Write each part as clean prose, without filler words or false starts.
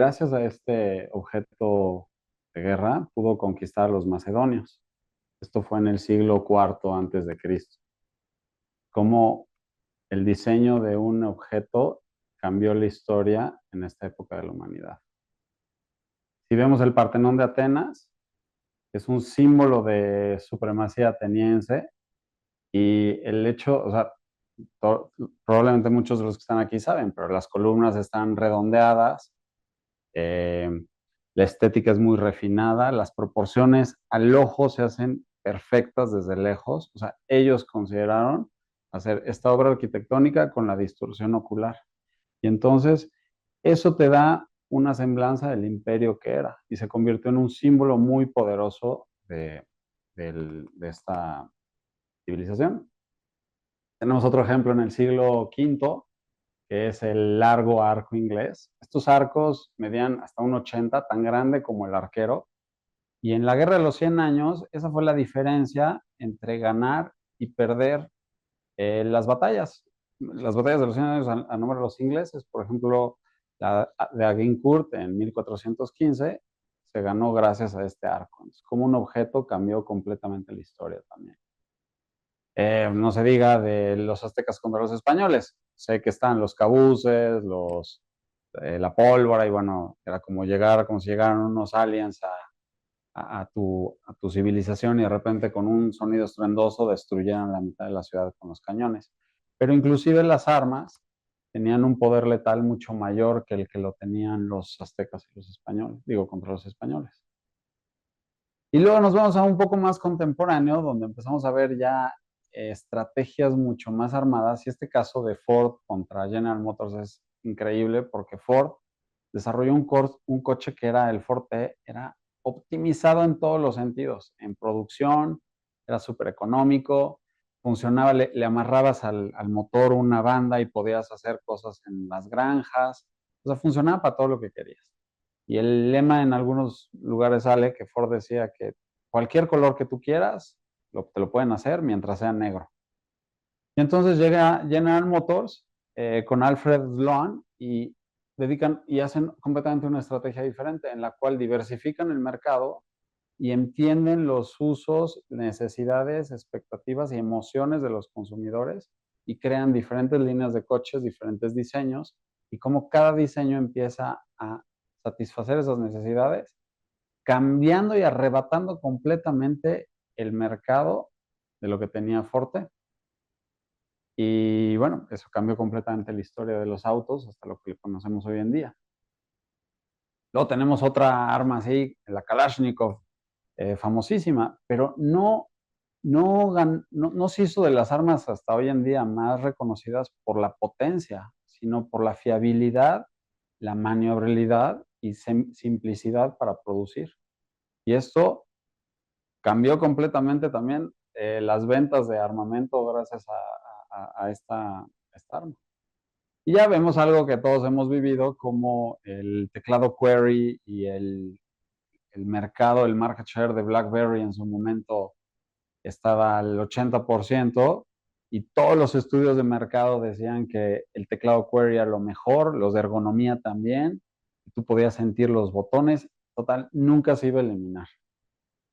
gracias a este objeto de guerra pudo conquistar a los macedonios. Esto fue en el siglo IV antes de Cristo. Cómo el diseño de un objeto cambió la historia en esta época de la humanidad. Si vemos el Partenón de Atenas, es un símbolo de supremacía ateniense y el hecho, o sea, probablemente muchos de los que están aquí saben, pero las columnas están redondeadas, eh, la estética es muy refinada, las proporciones al ojo se hacen perfectas desde lejos, o sea, ellos consideraron hacer esta obra arquitectónica con la distorsión ocular. Y entonces eso te da una semblanza del imperio que era y se convirtió en un símbolo muy poderoso de esta civilización. Tenemos otro ejemplo en el siglo V, que es el largo arco inglés. Estos arcos medían hasta un 80, tan grande como el arquero. Y en la Guerra de los 100 años, esa fue la diferencia entre ganar y perder las batallas. Las batallas de los 100 años a nombre de los ingleses, por ejemplo, la de Agincourt en 1415, se ganó gracias a este arco. Entonces, como un objeto cambió completamente la historia también. No se diga de los aztecas contra los españoles. Sé que están los cabuces, la pólvora, y bueno, era como llegar, como si llegaran unos aliens a tu civilización y de repente con un sonido estruendoso destruyeran la mitad de la ciudad con los cañones. Pero inclusive las armas tenían un poder letal mucho mayor que el que lo tenían los aztecas y los españoles, digo, contra los españoles. Y luego nos vamos a un poco más contemporáneo, donde empezamos a ver ya estrategias mucho más armadas. Y este caso de Ford contra General Motors es increíble porque Ford desarrolló un coche que era el Ford T, era optimizado en todos los sentidos, en producción, era súper económico, funcionaba, le amarrabas al motor una banda y podías hacer cosas en las granjas, o sea, funcionaba para todo lo que querías. Y el lema en algunos lugares sale que Ford decía que cualquier color que tú quieras, te lo pueden hacer mientras sea negro. Y entonces llega General Motors con Alfred Sloan y dedican y hacen completamente una estrategia diferente en la cual diversifican el mercado y entienden los usos, necesidades, expectativas y emociones de los consumidores y crean diferentes líneas de coches, diferentes diseños y cómo cada diseño empieza a satisfacer esas necesidades, cambiando y arrebatando completamente el mercado de lo que tenía Forte. Y bueno, eso cambió completamente la historia de los autos hasta lo que conocemos hoy en día. Luego tenemos otra arma así, la Kalashnikov, famosísima, pero no se hizo de las armas hasta hoy en día más reconocidas por la potencia, sino por la fiabilidad, la maniobrabilidad y simplicidad para producir. Y esto cambió completamente también las ventas de armamento gracias a esta arma. Y ya vemos algo que todos hemos vivido, como el teclado Query y el mercado, el market share de BlackBerry en su momento estaba al 80% y todos los estudios de mercado decían que el teclado Query era lo mejor, los de ergonomía también, tú podías sentir los botones, total, nunca se iba a eliminar.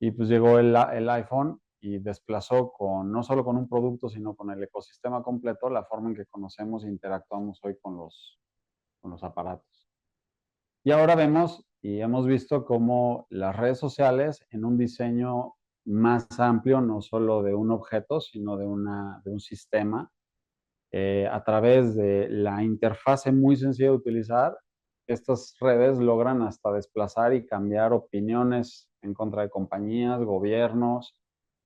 Y pues llegó el iPhone y desplazó no solo con un producto, sino con el ecosistema completo, la forma en que conocemos e interactuamos hoy con los aparatos. Y ahora vemos y hemos visto cómo las redes sociales en un diseño más amplio, no solo de un objeto, sino de un sistema, a través de la interfase muy sencilla de utilizar, estas redes logran hasta desplazar y cambiar opiniones en contra de compañías, gobiernos,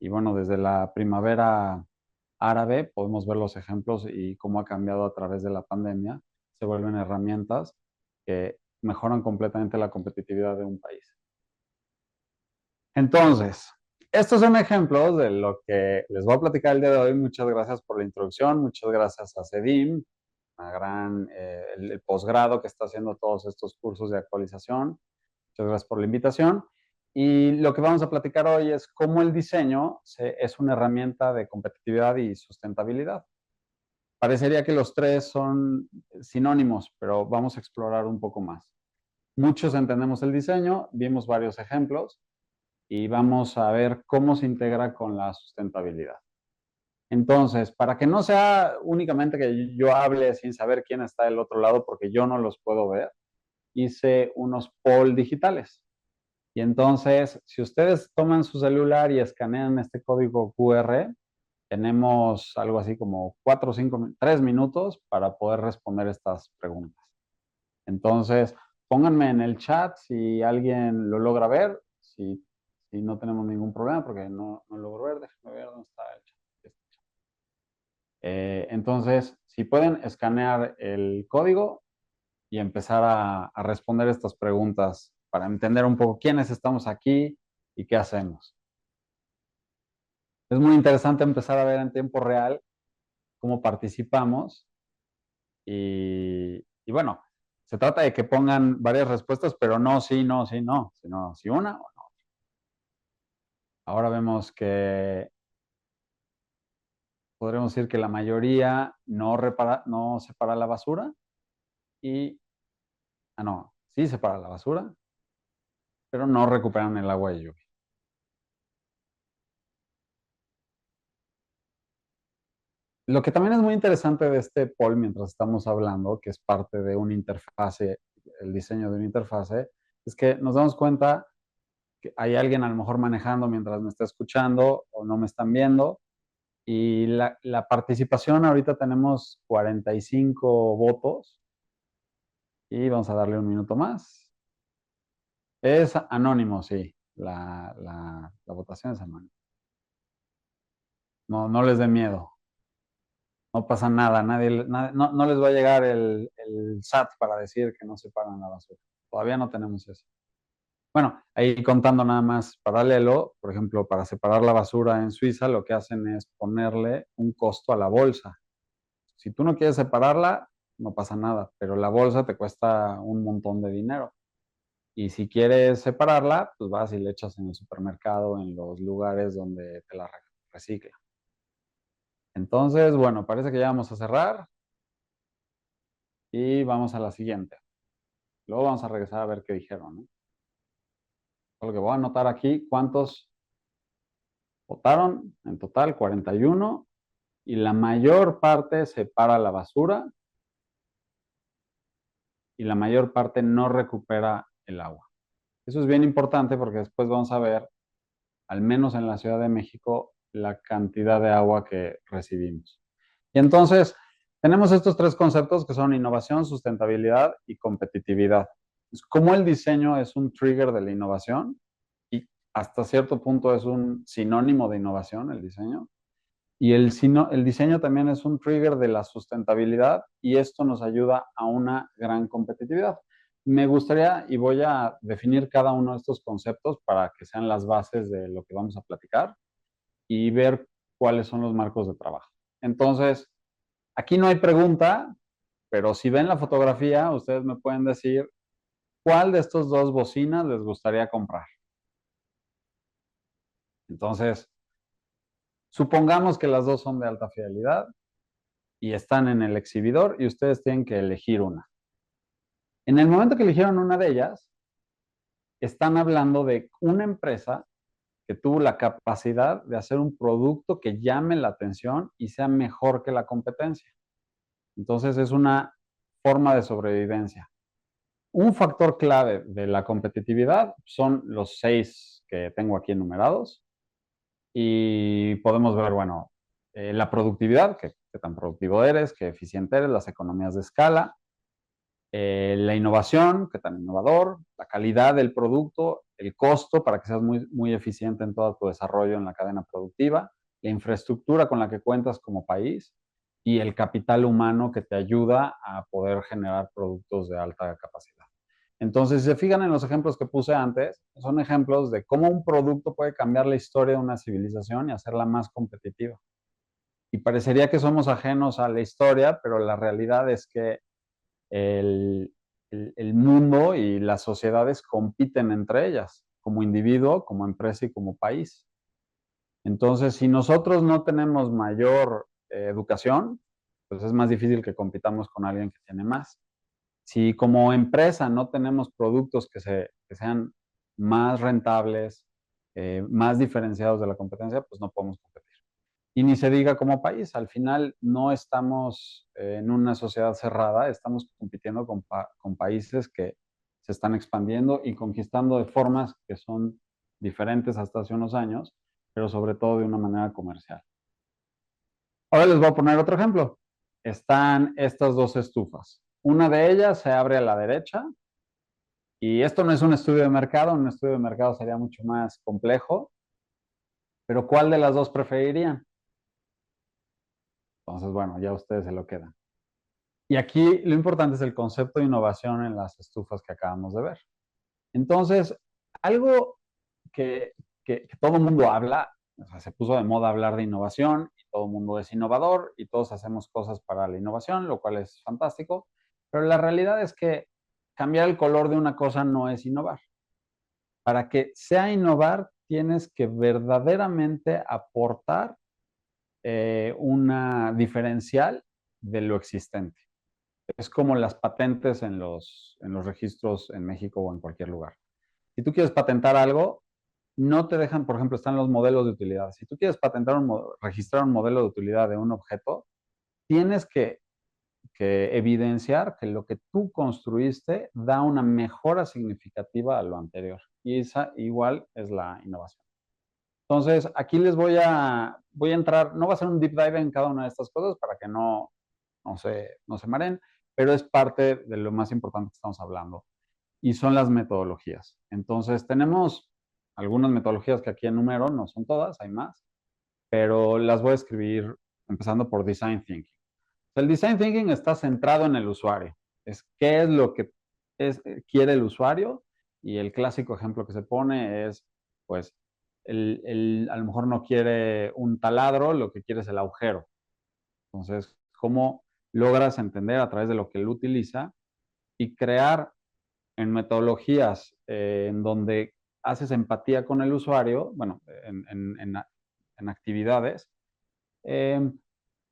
y bueno, desde la primavera árabe podemos ver los ejemplos y cómo ha cambiado a través de la pandemia. Se vuelven herramientas que mejoran completamente la competitividad de un país. Entonces, estos son ejemplos de lo que les voy a platicar el día de hoy. Muchas gracias por la introducción, muchas gracias a CEDIM, el posgrado que está haciendo todos estos cursos de actualización. Muchas gracias por la invitación. Y lo que vamos a platicar hoy es cómo el diseño es una herramienta de competitividad y sustentabilidad. Parecería que los tres son sinónimos, pero vamos a explorar un poco más. Muchos entendemos el diseño, vimos varios ejemplos y vamos a ver cómo se integra con la sustentabilidad. Entonces, para que no sea únicamente que yo hable sin saber quién está del otro lado, porque yo no los puedo ver, hice unos poll digitales. Y entonces, si ustedes toman su celular y escanean este código QR, tenemos algo así como 4 o 5, 3 minutos para poder responder estas preguntas. Entonces, pónganme en el chat si alguien lo logra ver, si no tenemos ningún problema, porque no logro ver, déjenme ver dónde está el chat. Entonces, si pueden escanear el código y empezar a responder estas preguntas para entender un poco quiénes estamos aquí y qué hacemos. Es muy interesante empezar a ver en tiempo real cómo participamos y bueno, se trata de que pongan varias respuestas, pero no, sí, no, sí, no, sino sí una o no. Ahora vemos que podremos decir que la mayoría no separa la basura y, no, sí separa la basura, pero no recuperan el agua de lluvia. Lo que también es muy interesante de este poll mientras estamos hablando, que es parte de una interfase, el diseño de una interfase, es que nos damos cuenta que hay alguien a lo mejor manejando mientras me está escuchando o no me están viendo. Y la participación, ahorita tenemos 45 votos y vamos a darle un minuto más. Es anónimo, sí. La votación es anónima. No les dé miedo. No pasa nada. No les va a llegar el SAT para decir que no separan la basura. Todavía no tenemos eso. Bueno, ahí contando nada más paralelo, por ejemplo, para separar la basura en Suiza, lo que hacen es ponerle un costo a la bolsa. Si tú no quieres separarla, no pasa nada, pero la bolsa te cuesta un montón de dinero. Y si quieres separarla, pues vas y le echas en el supermercado, en los lugares donde te la reciclan. Entonces, bueno, parece que ya vamos a cerrar y vamos a la siguiente. Luego vamos a regresar a ver qué dijeron, ¿no? Lo que voy a anotar aquí, ¿cuántos votaron? En total, 41. Y la mayor parte separa la basura y la mayor parte no recupera el agua. Eso es bien importante porque después vamos a ver, al menos en la Ciudad de México, la cantidad de agua que recibimos. Y entonces, tenemos estos tres conceptos que son innovación, sustentabilidad y competitividad. Como el diseño es un trigger de la innovación y hasta cierto punto es un sinónimo de innovación, el diseño. Y el diseño también es un trigger de la sustentabilidad y esto nos ayuda a una gran competitividad. Me gustaría y voy a definir cada uno de estos conceptos para que sean las bases de lo que vamos a platicar y ver cuáles son los marcos de trabajo. Entonces, aquí no hay pregunta, pero si ven la fotografía, ustedes me pueden decir cuál de estos dos bocinas les gustaría comprar. Entonces, supongamos que las dos son de alta fidelidad y están en el exhibidor y ustedes tienen que elegir una. En el momento que eligieron una de ellas, están hablando de una empresa que tuvo la capacidad de hacer un producto que llame la atención y sea mejor que la competencia. Entonces es una forma de sobrevivencia. Un factor clave de la competitividad son los 6 que tengo aquí enumerados y podemos ver, bueno, la productividad, qué tan productivo eres, qué eficiente eres, las economías de escala, la innovación, qué tan innovador, la calidad del producto, el costo para que seas muy, muy eficiente en todo tu desarrollo en la cadena productiva, la infraestructura con la que cuentas como país y el capital humano que te ayuda a poder generar productos de alta capacidad. Entonces, si se fijan en los ejemplos que puse antes, son ejemplos de cómo un producto puede cambiar la historia de una civilización y hacerla más competitiva. Y parecería que somos ajenos a la historia, pero la realidad es que el mundo y las sociedades compiten entre ellas, como individuo, como empresa y como país. Entonces, si nosotros no tenemos mayor educación, pues es más difícil que compitamos con alguien que tiene más. Si como empresa no tenemos productos que sean más rentables, más diferenciados de la competencia, pues no podemos competir. Y ni se diga como país, al final no estamos en una sociedad cerrada, estamos compitiendo con países que se están expandiendo y conquistando de formas que son diferentes hasta hace unos años, pero sobre todo de una manera comercial. Ahora les voy a poner otro ejemplo. Están estas dos estufas. Una de ellas se abre a la derecha y esto no es un estudio de mercado, un estudio de mercado sería mucho más complejo, pero ¿cuál de las dos preferirían? Entonces, bueno, ya ustedes se lo quedan. Y aquí lo importante es el concepto de innovación en las estufas que acabamos de ver. Entonces, algo que, que todo el mundo habla, o sea, se puso de moda hablar de innovación y todo el mundo es innovador y todos hacemos cosas para la innovación, lo cual es fantástico, pero la realidad es que cambiar el color de una cosa no es innovar. Para que sea innovar, tienes que verdaderamente aportar una diferencial de lo existente. Es como las patentes en los registros en México o en cualquier lugar. Si tú quieres patentar algo, no te dejan, por ejemplo, están los modelos de utilidad. Si tú quieres patentar registrar un modelo de utilidad de un objeto, tienes que evidenciar que lo que tú construiste da una mejora significativa a lo anterior. Y esa igual es la innovación. Entonces, aquí voy a entrar, no va a ser un deep dive en cada una de estas cosas para que no se mareen, pero es parte de lo más importante que estamos hablando. Y son las metodologías. Entonces, tenemos algunas metodologías que aquí enumero, no son todas, hay más, pero las voy a escribir empezando por Design Thinking. El Design Thinking está centrado en el usuario. Es qué es lo que quiere el usuario y el clásico ejemplo que se pone es, pues, a lo mejor no quiere un taladro, lo que quiere es el agujero. Entonces, ¿cómo logras entender a través de lo que él utiliza y crear en metodologías en donde haces empatía con el usuario, bueno, en actividades, eh,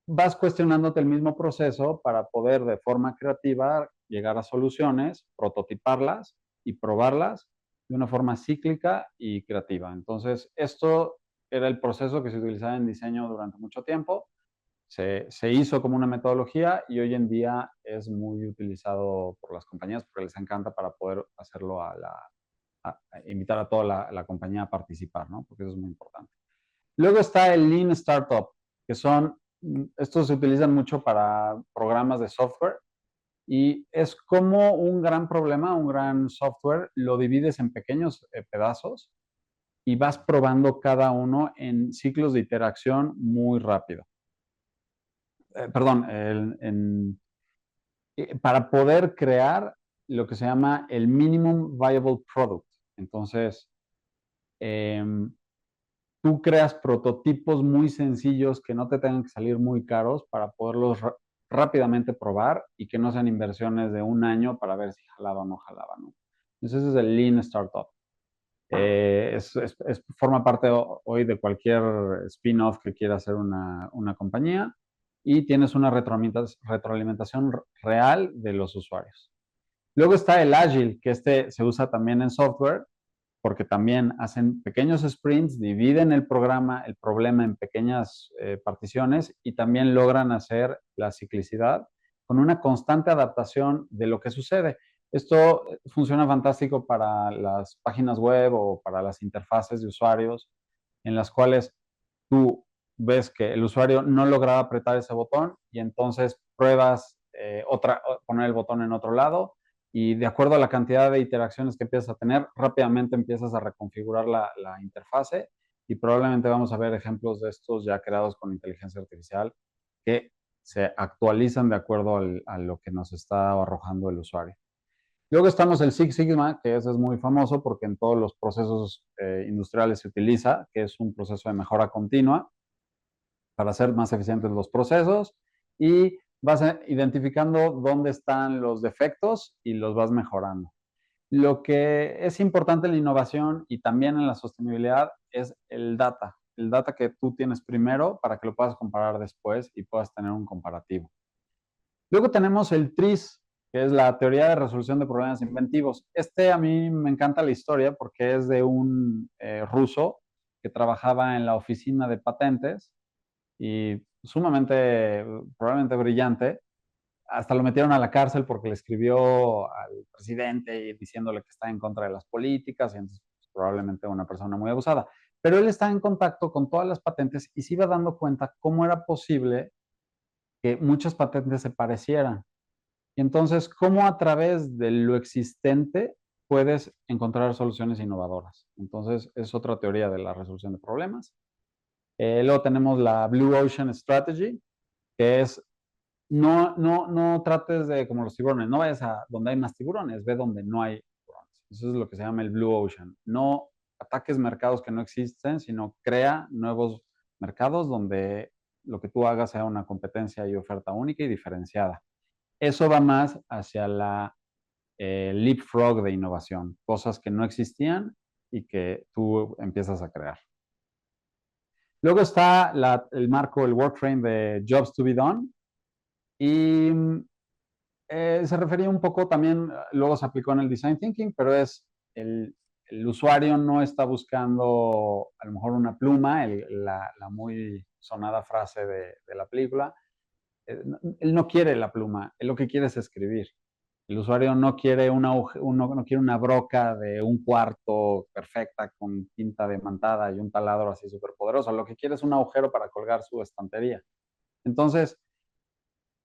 vas cuestionándote el mismo proceso para poder de forma creativa llegar a soluciones, prototiparlas y probarlas de una forma cíclica y creativa. Entonces, esto era el proceso que se utilizaba en diseño durante mucho tiempo. Se hizo como una metodología y hoy en día es muy utilizado por las compañías porque les encanta para poder hacerlo a invitar a toda la compañía a participar, ¿no? Porque eso es muy importante. Luego está el Lean Startup, que estos se utilizan mucho para programas de software y es como un gran problema, un gran software, lo divides en pequeños pedazos y vas probando cada uno en ciclos de interacción muy rápido. Perdón, para poder crear lo que se llama el Minimum Viable Product. Entonces, eh, tú creas prototipos muy sencillos que no te tengan que salir muy caros para poderlos rápidamente probar y que no sean inversiones de un año para ver si jalaba o no jalaba, ¿no? Entonces, ese es el Lean Startup. Forma parte hoy de cualquier spin-off que quiera hacer una compañía y tienes una retroalimentación real de los usuarios. Luego está el Agile, que se usa también en software porque también hacen pequeños sprints, dividen el problema en pequeñas particiones y también logran hacer la ciclicidad con una constante adaptación de lo que sucede. Esto funciona fantástico para las páginas web o para las interfaces de usuarios en las cuales tú ves que el usuario no lograba apretar ese botón y entonces pruebas poner el botón en otro lado y de acuerdo a la cantidad de interacciones que empiezas a tener, rápidamente empiezas a reconfigurar la interfase y probablemente vamos a ver ejemplos de estos ya creados con inteligencia artificial que se actualizan de acuerdo a lo que nos está arrojando el usuario. Luego estamos el Six Sigma, que ese es muy famoso porque en todos los procesos industriales se utiliza, que es un proceso de mejora continua para hacer más eficientes los procesos y vas identificando dónde están los defectos y los vas mejorando. Lo que es importante en la innovación y también en la sostenibilidad es el data que tú tienes primero para que lo puedas comparar después y puedas tener un comparativo. Luego tenemos el TRIS, que es la teoría de resolución de problemas inventivos. A mí me encanta la historia porque es de un ruso que trabajaba en la oficina de patentes y sumamente, probablemente brillante. Hasta lo metieron a la cárcel porque le escribió al presidente y diciéndole que está en contra de las políticas y entonces pues, probablemente una persona muy abusada. Pero él está en contacto con todas las patentes y se iba dando cuenta cómo era posible que muchas patentes se parecieran. Y entonces, cómo a través de lo existente puedes encontrar soluciones innovadoras. Entonces, es otra teoría de la resolución de problemas. Luego tenemos la Blue Ocean Strategy, que es no trates de como los tiburones, no vayas a donde hay más tiburones, ve donde no hay tiburones. Eso es lo que se llama el Blue Ocean. No ataques mercados que no existen, sino crea nuevos mercados donde lo que tú hagas sea una competencia y oferta única y diferenciada. Eso va más hacia la leapfrog de innovación, cosas que no existían y que tú empiezas a crear. Luego está el marco, el work frame de Jobs to be Done, y se refería un poco también, luego se aplicó en el design thinking, pero es el usuario no está buscando a lo mejor una pluma, la muy sonada frase de la película. Él no quiere la pluma, él lo que quiere es escribir. El usuario no quiere no quiere una broca de un cuarto perfecta con tinta diamantada y un taladro así súper poderoso. Lo que quiere es un agujero para colgar su estantería. Entonces,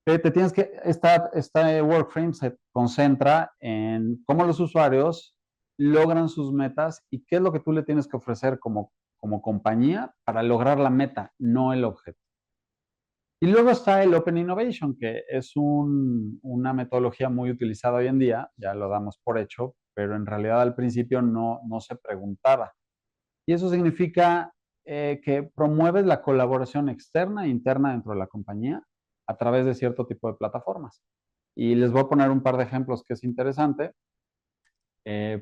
te tienes que, esta Workframe se concentra en cómo los usuarios logran sus metas y qué es lo que tú le tienes que ofrecer como compañía para lograr la meta, no el objeto. Y luego está el Open Innovation, que es una metodología muy utilizada hoy en día, ya lo damos por hecho, pero en realidad al principio no se preguntaba. Y eso significa que promueves la colaboración externa e interna dentro de la compañía a través de cierto tipo de plataformas. Y les voy a poner un par de ejemplos que es interesante.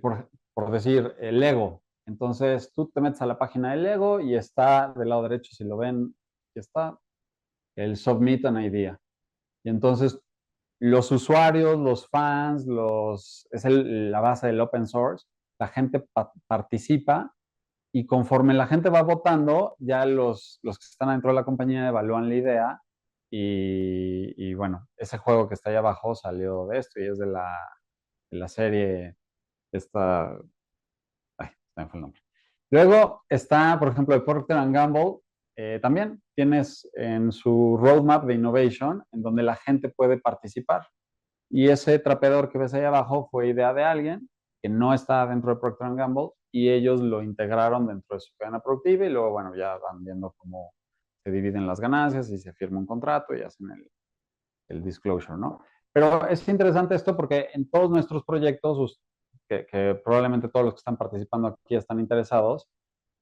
Por decir, el Lego. Entonces tú te metes a la página del Lego y está del lado derecho, si lo ven, está el Submit an Idea. Y entonces los usuarios, los fans, la base del open source, la gente participa y conforme la gente va votando, ya los que están dentro de la compañía evalúan la idea y bueno, ese juego que está ahí abajo salió de esto y es de la serie esta, ay, se me fue el nombre. Luego está, por ejemplo, de Procter Gamble, también tienes en su roadmap de innovation en donde la gente puede participar. Y ese trapeador que ves ahí abajo fue idea de alguien que no está dentro de Procter Gamble y ellos lo integraron dentro de su cadena productiva y luego, bueno, ya van viendo cómo se dividen las ganancias y se firma un contrato y hacen el disclosure, ¿no? Pero es interesante esto porque en todos nuestros proyectos, que probablemente todos los que están participando aquí están interesados,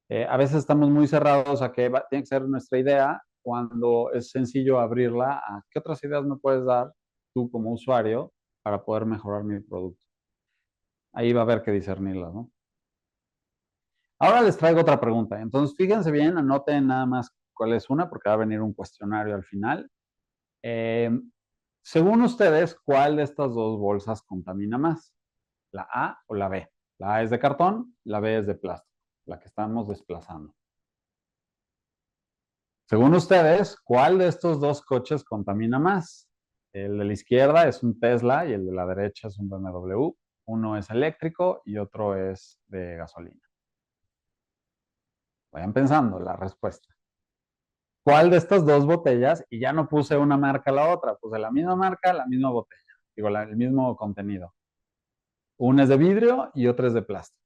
a veces estamos muy cerrados a que tiene que ser nuestra idea cuando es sencillo abrirla a qué otras ideas me puedes dar tú como usuario para poder mejorar mi producto. Ahí va a haber que discernirlas, ¿no? Ahora les traigo otra pregunta. Entonces, fíjense bien, anoten nada más cuál es una, porque va a venir un cuestionario al final. Eh, Según ustedes, ¿cuál de estas dos bolsas contamina más? ¿La A o la B? La A es de cartón, la B es de plástico, la que estamos desplazando. Según ustedes, ¿cuál de estos dos coches contamina más? El de la izquierda es un Tesla y el de la derecha es un BMW. Uno es eléctrico y otro es de gasolina. Vayan pensando la respuesta. ¿Cuál de estas dos botellas? Y ya no puse una marca a la otra, puse la misma marca, la misma botella. Digo, el mismo contenido. Una es de vidrio y otra es de plástico.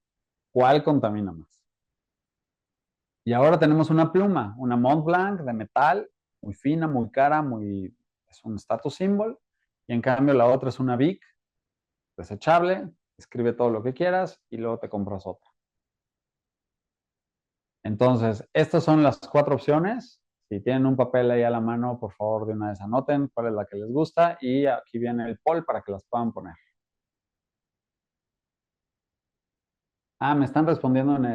¿Cuál contamina más? Y ahora tenemos una pluma, una Mont Blanc de metal, muy fina, muy cara, es un status symbol. Y en cambio la otra es una Bic desechable, escribe todo lo que quieras y luego te compras otra. Entonces, estas son las cuatro opciones. Si tienen un papel ahí a la mano, por favor, de una vez anoten cuál es la que les gusta y aquí viene el poll para que las puedan poner. Ah, me están respondiendo en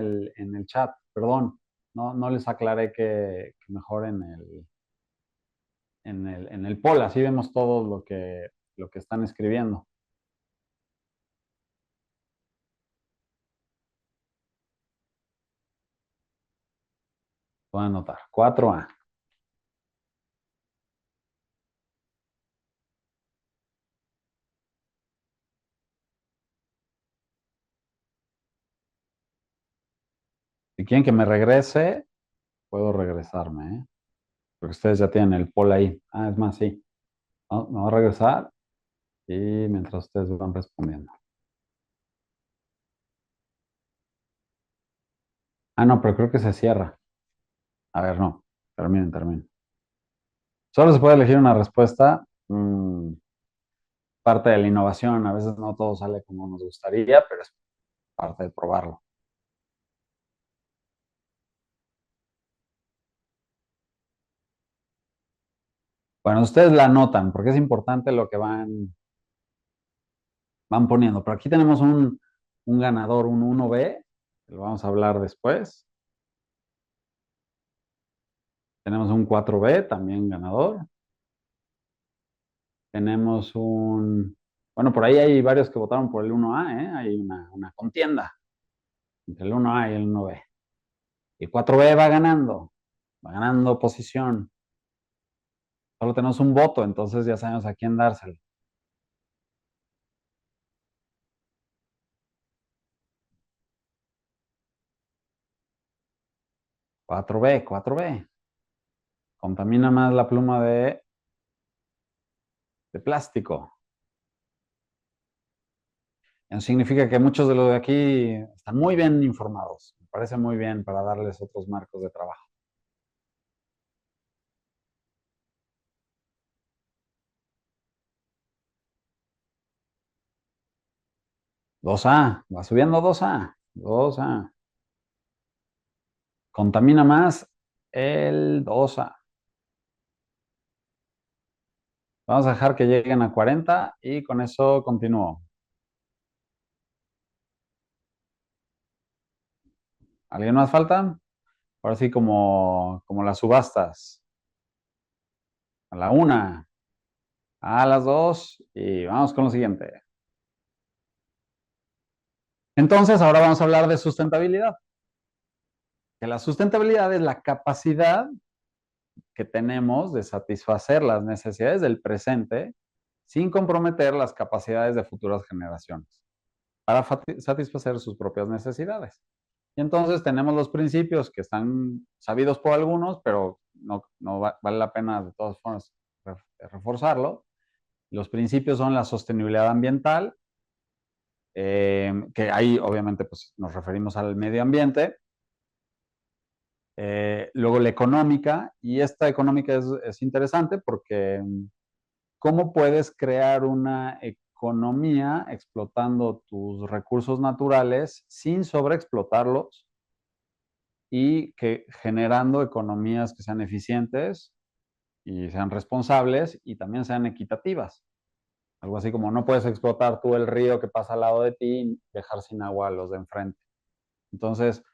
el chat, perdón. No les aclaré que mejor en el poll, así vemos todo lo que están escribiendo. Voy a anotar. 4A. Si quieren que me regrese, puedo regresarme, ¿eh? Porque ustedes ya tienen el poll ahí. Ah, es más, sí. No, me voy a regresar y mientras ustedes van respondiendo. Ah, no, pero creo que se cierra. A ver, no. Terminen. Solo se puede elegir una respuesta. Parte de la innovación. A veces no todo sale como nos gustaría, pero es parte de probarlo. Bueno, ustedes la anotan porque es importante lo que van poniendo. Pero aquí tenemos un ganador, un 1B, que lo vamos a hablar después. Tenemos un 4B, también ganador. Tenemos bueno, por ahí hay varios que votaron por el 1A, ¿eh? Hay una contienda entre el 1A y el 1B. Y 4B va ganando posición. Solo tenemos un voto, entonces ya sabemos a quién dárselo. Cuatro b. Contamina más la pluma de plástico. Eso significa que muchos de los de aquí están muy bien informados. Me parece muy bien para darles otros marcos de trabajo. 2A, va subiendo 2A. 2A. Contamina más el 2A. Vamos a dejar que lleguen a 40 y con eso continúo. ¿Alguien más falta? Ahora sí, como las subastas. A la una, a las dos y vamos con lo siguiente. Entonces, ahora vamos a hablar de sustentabilidad. Que la sustentabilidad es la capacidad que tenemos de satisfacer las necesidades del presente sin comprometer las capacidades de futuras generaciones para satisfacer sus propias necesidades. Y entonces tenemos los principios que están sabidos por algunos, pero no vale la pena de todas formas reforzarlo. Los principios son la sostenibilidad ambiental, que ahí obviamente pues, nos referimos al medio ambiente. Luego la económica, y esta económica es interesante porque ¿cómo puedes crear una economía explotando tus recursos naturales sin sobreexplotarlos y que generando economías que sean eficientes y sean responsables y también sean equitativas? Algo así como no puedes explotar tú el río que pasa al lado de ti y dejar sin agua a los de enfrente. Entonces,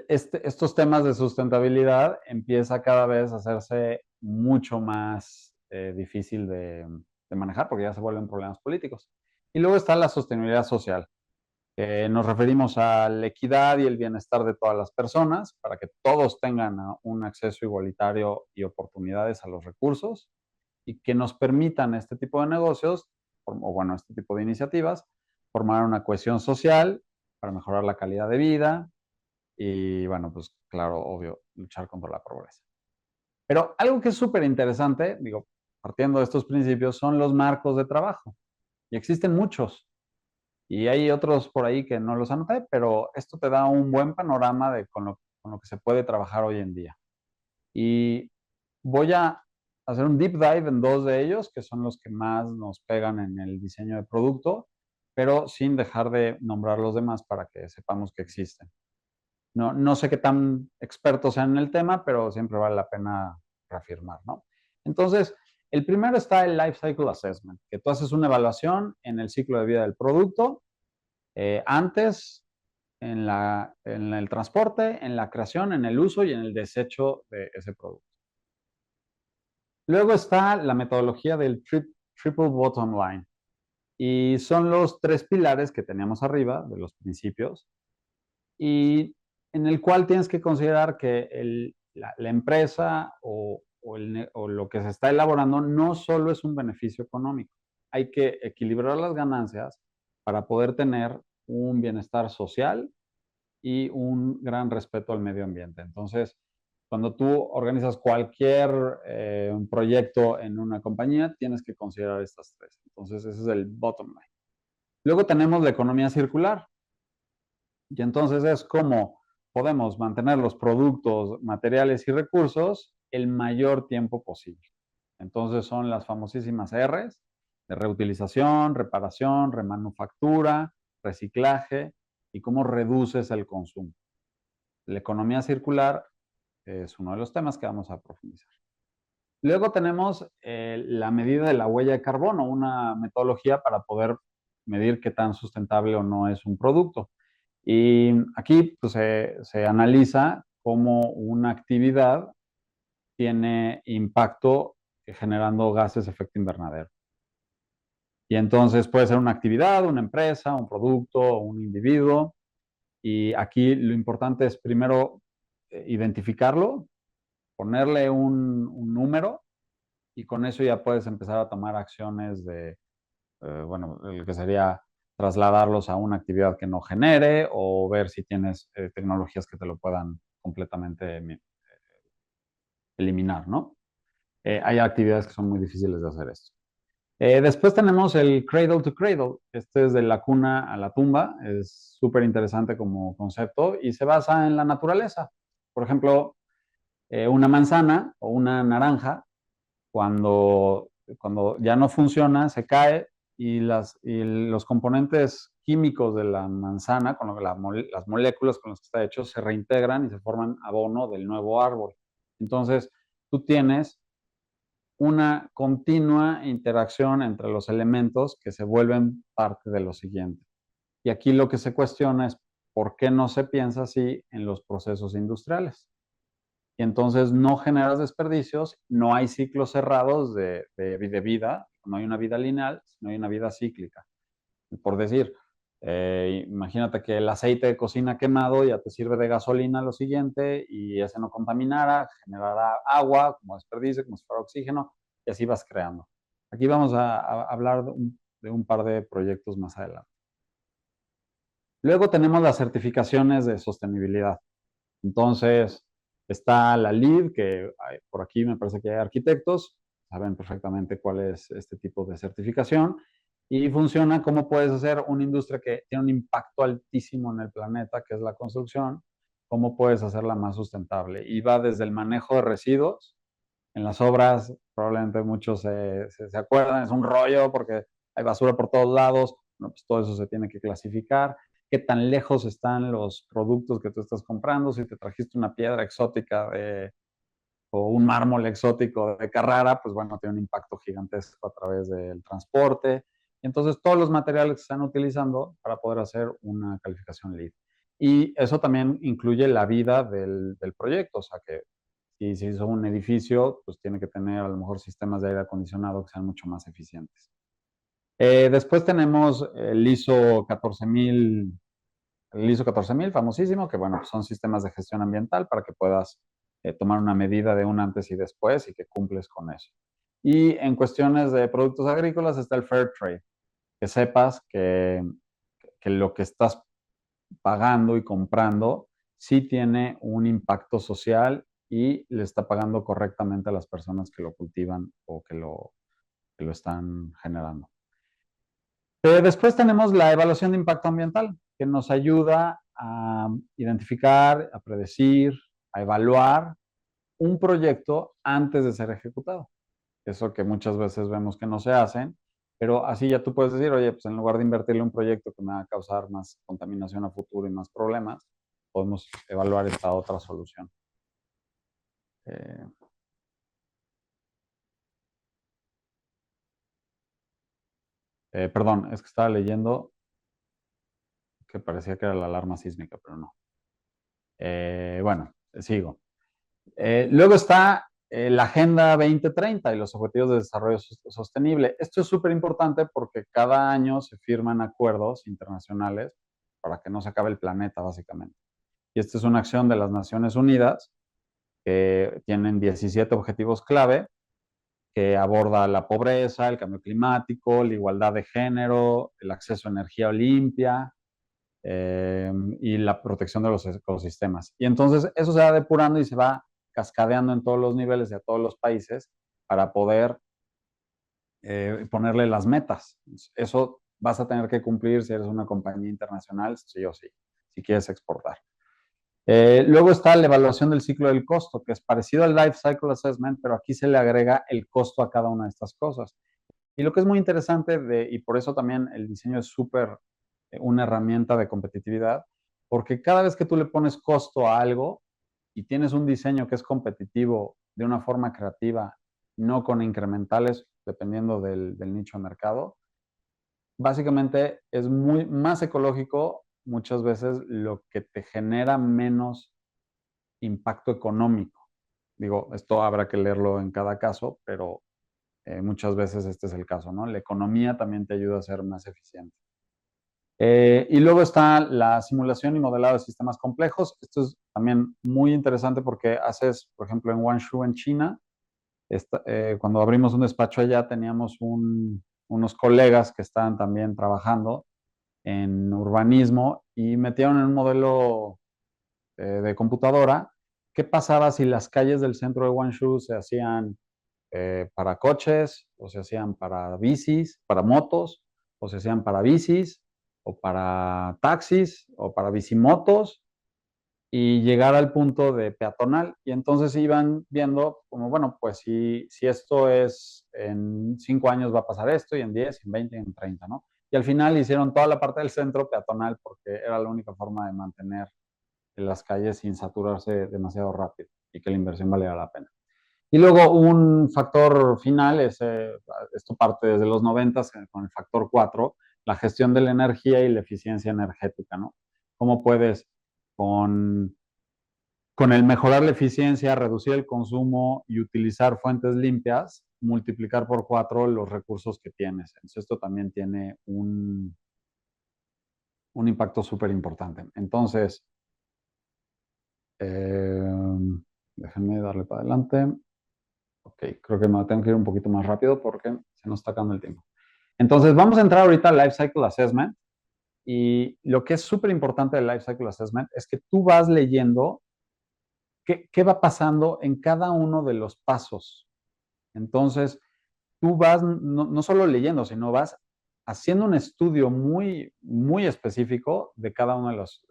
estos temas de sustentabilidad empieza cada vez a hacerse mucho más difícil de manejar porque ya se vuelven problemas políticos. Y luego está la sostenibilidad social. Nos referimos a la equidad y el bienestar de todas las personas para que todos tengan un acceso igualitario y oportunidades a los recursos y que nos permitan este tipo de negocios, o bueno, este tipo de iniciativas, formar una cohesión social para mejorar la calidad de vida y, bueno, pues claro, obvio, luchar contra la pobreza. Pero algo que es súper interesante, digo, partiendo de estos principios, son los marcos de trabajo. Y existen muchos. Y hay otros por ahí que no los anoté, pero esto te da un buen panorama de con lo que se puede trabajar hoy en día. Y voy a hacer un deep dive en dos de ellos, que son los que más nos pegan en el diseño de producto, pero sin dejar de nombrar los demás para que sepamos que existen. No sé qué tan expertos sean en el tema, pero siempre vale la pena reafirmar, ¿no? Entonces, el primero está el Life Cycle Assessment, que tú haces una evaluación en el ciclo de vida del producto, antes, en el transporte, en la creación, en el uso y en el desecho de ese producto. Luego está la metodología del Triple Bottom Line. Y son los tres pilares que teníamos arriba de los principios. Y en el cual tienes que considerar que la empresa o lo que se está elaborando no solo es un beneficio económico. Hay que equilibrar las ganancias para poder tener un bienestar social y un gran respeto al medio ambiente. Entonces, cuando tú organizas cualquier un proyecto en una compañía, tienes que considerar estas tres. Entonces, ese es el bottom line. Luego tenemos la economía circular. Y entonces es como podemos mantener los productos, materiales y recursos el mayor tiempo posible. Entonces son las famosísimas R's de reutilización, reparación, remanufactura, reciclaje y cómo reduces el consumo. La economía circular es uno de los temas que vamos a profundizar. Luego tenemos la medida de la huella de carbono, una metodología para poder medir qué tan sustentable o no es un producto. Y aquí pues, se analiza cómo una actividad tiene impacto generando gases de efecto invernadero. Y entonces puede ser una actividad, una empresa, un producto, un individuo. Y aquí lo importante es primero identificarlo, ponerle un número y con eso ya puedes empezar a tomar acciones de, bueno, el que sería trasladarlos a una actividad que no genere o ver si tienes tecnologías que te lo puedan completamente eliminar, ¿no? Hay actividades que son muy difíciles de hacer esto. Después tenemos el cradle to cradle. Este es de la cuna a la tumba. Es súper interesante como concepto y se basa en la naturaleza. Por ejemplo, una manzana o una naranja, cuando ya no funciona, se cae y los componentes químicos de la manzana, con las moléculas con las que está hecho, se reintegran y se forman abono del nuevo árbol. Entonces, tú tienes una continua interacción entre los elementos que se vuelven parte de lo siguiente. Y aquí lo que se cuestiona es por qué no se piensa así en los procesos industriales. Y entonces no generas desperdicios, no hay ciclos cerrados de vida, no hay una vida lineal, no hay una vida cíclica. Por decir, imagínate que el aceite de cocina quemado ya te sirve de gasolina lo siguiente y ese no contaminara, generará agua como desperdicio, como si fuera oxígeno, y así vas creando. Aquí vamos a hablar de un par de proyectos más adelante. Luego tenemos las certificaciones de sostenibilidad. Entonces, está la LEED, que por aquí me parece que hay arquitectos, saben perfectamente cuál es este tipo de certificación, y funciona cómo puedes hacer una industria que tiene un impacto altísimo en el planeta, que es la construcción, cómo puedes hacerla más sustentable. Y va desde el manejo de residuos. En las obras, probablemente muchos se acuerdan, es un rollo porque hay basura por todos lados, bueno, pues todo eso se tiene que clasificar. Qué tan lejos están los productos que tú estás comprando, si te trajiste una piedra exótica o un mármol exótico de Carrara, pues bueno, tiene un impacto gigantesco a través del transporte. Y entonces todos los materiales que se están utilizando para poder hacer una calificación LEED. Y eso también incluye la vida del proyecto, o sea que si se hizo un edificio, pues tiene que tener a lo mejor sistemas de aire acondicionado que sean mucho más eficientes. Después tenemos el ISO 14000, famosísimo, que bueno, son sistemas de gestión ambiental para que puedas tomar una medida de un antes y después y que cumples con eso. Y en cuestiones de productos agrícolas está el Fair Trade, que sepas que lo que estás pagando y comprando sí tiene un impacto social y le está pagando correctamente a las personas que lo cultivan o que lo están generando. Después tenemos la evaluación de impacto ambiental, que nos ayuda a identificar, a predecir, a evaluar un proyecto antes de ser ejecutado. Eso que muchas veces vemos que no se hacen, pero así ya tú puedes decir, oye, pues en lugar de invertirle un proyecto que me va a causar más contaminación a futuro y más problemas, podemos evaluar esta otra solución. Eh, Perdón, es que estaba leyendo que parecía que era la alarma sísmica, pero no. Bueno, sigo. Luego está la Agenda 2030 y los Objetivos de Desarrollo Sostenible. Esto es súper importante porque cada año se firman acuerdos internacionales para que no se acabe el planeta, básicamente. y esta es una acción de las Naciones Unidas que tienen 17 objetivos clave que aborda la pobreza, el cambio climático, la igualdad de género, el acceso a energía limpia y la protección de los ecosistemas. Y entonces eso se va depurando y se va cascadeando en todos los niveles de a todos los países para poder ponerle las metas. Eso vas a tener que cumplir si eres una compañía internacional, sí o sí, si quieres exportar. Luego está la evaluación del ciclo del costo, que es parecido al Life Cycle Assessment, pero aquí se le agrega el costo a cada una de estas cosas. Y lo que es muy interesante, y por eso también el diseño es súper una herramienta de competitividad, porque cada vez que tú le pones costo a algo y tienes un diseño que es competitivo de una forma creativa, no con incrementales, dependiendo del nicho de mercado, básicamente es muy más ecológico muchas veces lo que te genera menos impacto económico. Digo, esto habrá que leerlo en cada caso, pero muchas veces este es el caso, ¿no? La economía también te ayuda a ser más eficiente. Y luego está la simulación y modelado de sistemas complejos. Esto es también muy interesante porque haces, por ejemplo, en Guangzhou, en China, cuando abrimos un despacho allá, teníamos unos colegas que estaban también trabajando en urbanismo y metieron en un modelo de computadora qué pasaba si las calles del centro de Guangzhou se hacían para coches, o se hacían para bicis, para motos, o se hacían para bicis, o para taxis, o para bicimotos, y llegar al punto de peatonal. Y entonces iban viendo como, bueno, pues si esto es en 5 años va a pasar esto, y en 10, en 20, en 30, ¿no? Y al final hicieron toda la parte del centro peatonal porque era la única forma de mantener las calles sin saturarse demasiado rápido y que la inversión valiera la pena. Y luego un factor final, esto parte desde los 90 con el factor 4, la gestión de la energía y la eficiencia energética, ¿no? ¿Cómo puedes con, con el mejorar la eficiencia, reducir el consumo y utilizar fuentes limpias, multiplicar por 4 los recursos que tienes? Entonces esto también tiene un impacto súper importante. Entonces, déjenme darle para adelante. Ok, creo que me tengo que ir un poquito más rápido porque se nos está acabando el tiempo. Entonces, vamos a entrar ahorita al Life Cycle Assessment. Y lo que es súper importante del Life Cycle Assessment es que tú vas leyendo qué va pasando en cada uno de los pasos. Entonces, tú vas no solo leyendo, sino vas haciendo un estudio muy, muy específico de cada uno de los.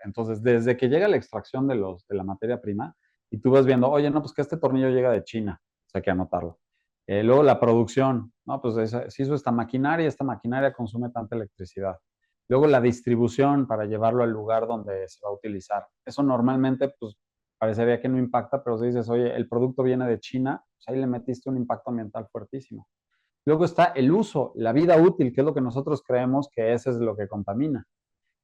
Entonces, desde que llega la extracción de la materia prima, y tú vas viendo, oye, no, pues que este tornillo llega de China, o sea, hay que anotarlo. Luego la producción, no, pues se hizo esta maquinaria consume tanta electricidad. Luego la distribución para llevarlo al lugar donde se va a utilizar. Eso normalmente, pues, parecería que no impacta, pero si dices, oye, el producto viene de China, pues ahí le metiste un impacto ambiental fuertísimo. Luego está el uso, la vida útil, que es lo que nosotros creemos que ese es lo que contamina.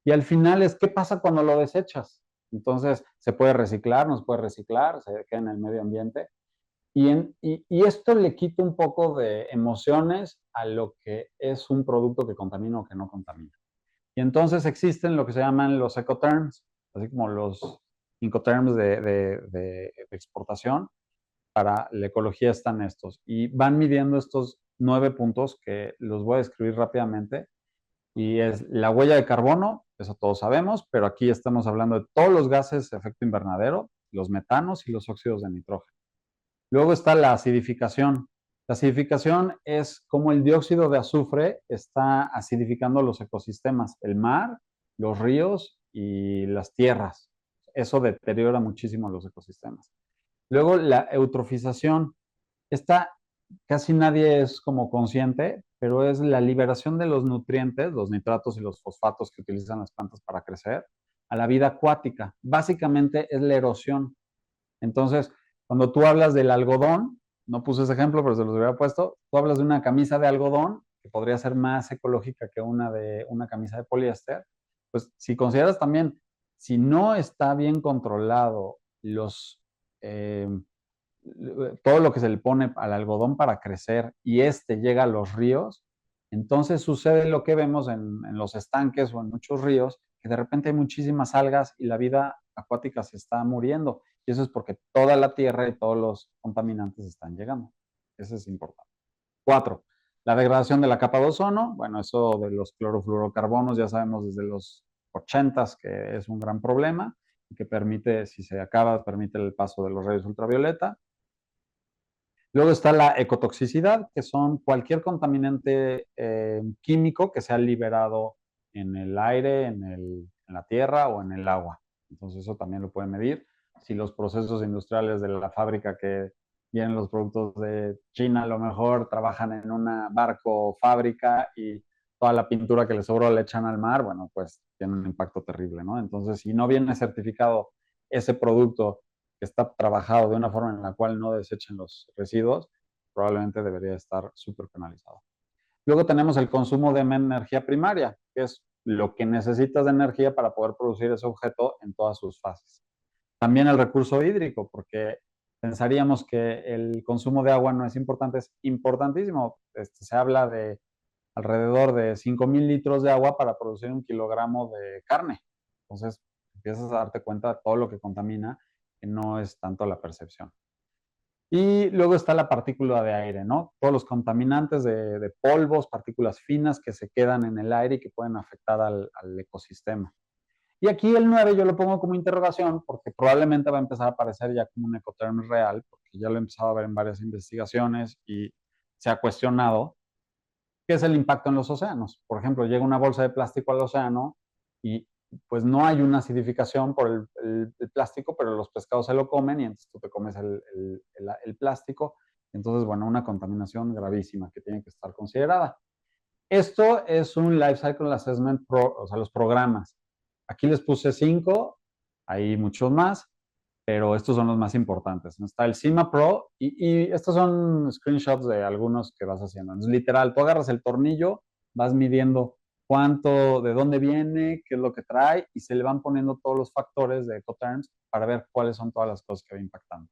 Y al final es, ¿qué pasa cuando lo desechas? Entonces, se puede reciclar, no se puede reciclar, se queda en el medio ambiente. Y esto le quita un poco de emociones a lo que es un producto que contamina o que no contamina. Y entonces existen lo que se llaman los ecoterms, así como los incoterms de exportación. Para la ecología están estos. Y van midiendo estos 9 puntos que los voy a describir rápidamente. Y es la huella de carbono, eso todos sabemos, pero aquí estamos hablando de todos los gases de efecto invernadero, los metanos y los óxidos de nitrógeno. Luego está la acidificación. La acidificación es como el dióxido de azufre está acidificando los ecosistemas, el mar, los ríos y las tierras. Eso deteriora muchísimo los ecosistemas. Luego la eutrofización. Esta casi nadie es como consciente, pero es la liberación de los nutrientes, los nitratos y los fosfatos que utilizan las plantas para crecer, a la vida acuática. Básicamente es la erosión. Entonces, cuando tú hablas del algodón, no puse ese ejemplo, pero se los hubiera puesto, tú hablas de una camisa de algodón, que podría ser más ecológica que una camisa de poliéster, pues si consideras también, si no está bien controlado eh, todo lo que se le pone al algodón para crecer y este llega a los ríos, entonces sucede lo que vemos en los estanques o en muchos ríos, que de repente hay muchísimas algas y la vida acuática se está muriendo. Y eso es porque toda la tierra y todos los contaminantes están llegando. Eso es importante. 4. La degradación de la capa de ozono. Bueno, eso de los clorofluorocarbonos ya sabemos desde los 80s que es un gran problema y que permite, si se acaba, permite el paso de los rayos ultravioleta. Luego está la ecotoxicidad, que son cualquier contaminante químico que se ha liberado en el aire, en la tierra o en el agua. Entonces eso también lo pueden medir. Si los procesos industriales de la fábrica que vienen los productos de China a lo mejor trabajan en una barco fábrica y toda la pintura que les sobró le echan al mar, bueno, pues tiene un impacto terrible, ¿no? Entonces, si no viene certificado ese producto que está trabajado de una forma en la cual no desechen los residuos, probablemente debería estar súper penalizado. Luego tenemos el consumo de energía primaria, que es lo que necesitas de energía para poder producir ese objeto en todas sus fases. También el recurso hídrico, porque pensaríamos que el consumo de agua no es importante, es importantísimo. Se habla de alrededor de 5,000 litros de agua para producir 1 kilogramo de carne. Entonces, empiezas a darte cuenta de todo lo que contamina, que no es tanto la percepción. Y luego está la partícula de aire, ¿no? Todos los contaminantes de polvos, partículas finas que se quedan en el aire y que pueden afectar al ecosistema. Y aquí el 9 yo lo pongo como interrogación porque probablemente va a empezar a aparecer ya como un ecoterm real, porque ya lo he empezado a ver en varias investigaciones y se ha cuestionado qué es el impacto en los océanos. Por ejemplo, llega una bolsa de plástico al océano y pues no hay una acidificación por el plástico, pero los pescados se lo comen y entonces tú te comes el plástico. Entonces, bueno, una contaminación gravísima que tiene que estar considerada. Esto es un Life Cycle Assessment o sea, los programas. Aquí les puse 5, hay muchos más, pero estos son los más importantes. Está el CIMA Pro y estos son screenshots de algunos que vas haciendo. Entonces, literal, tú agarras el tornillo, vas midiendo cuánto, de dónde viene, qué es lo que trae y se le van poniendo todos los factores de Ecoterms para ver cuáles son todas las cosas que va impactando.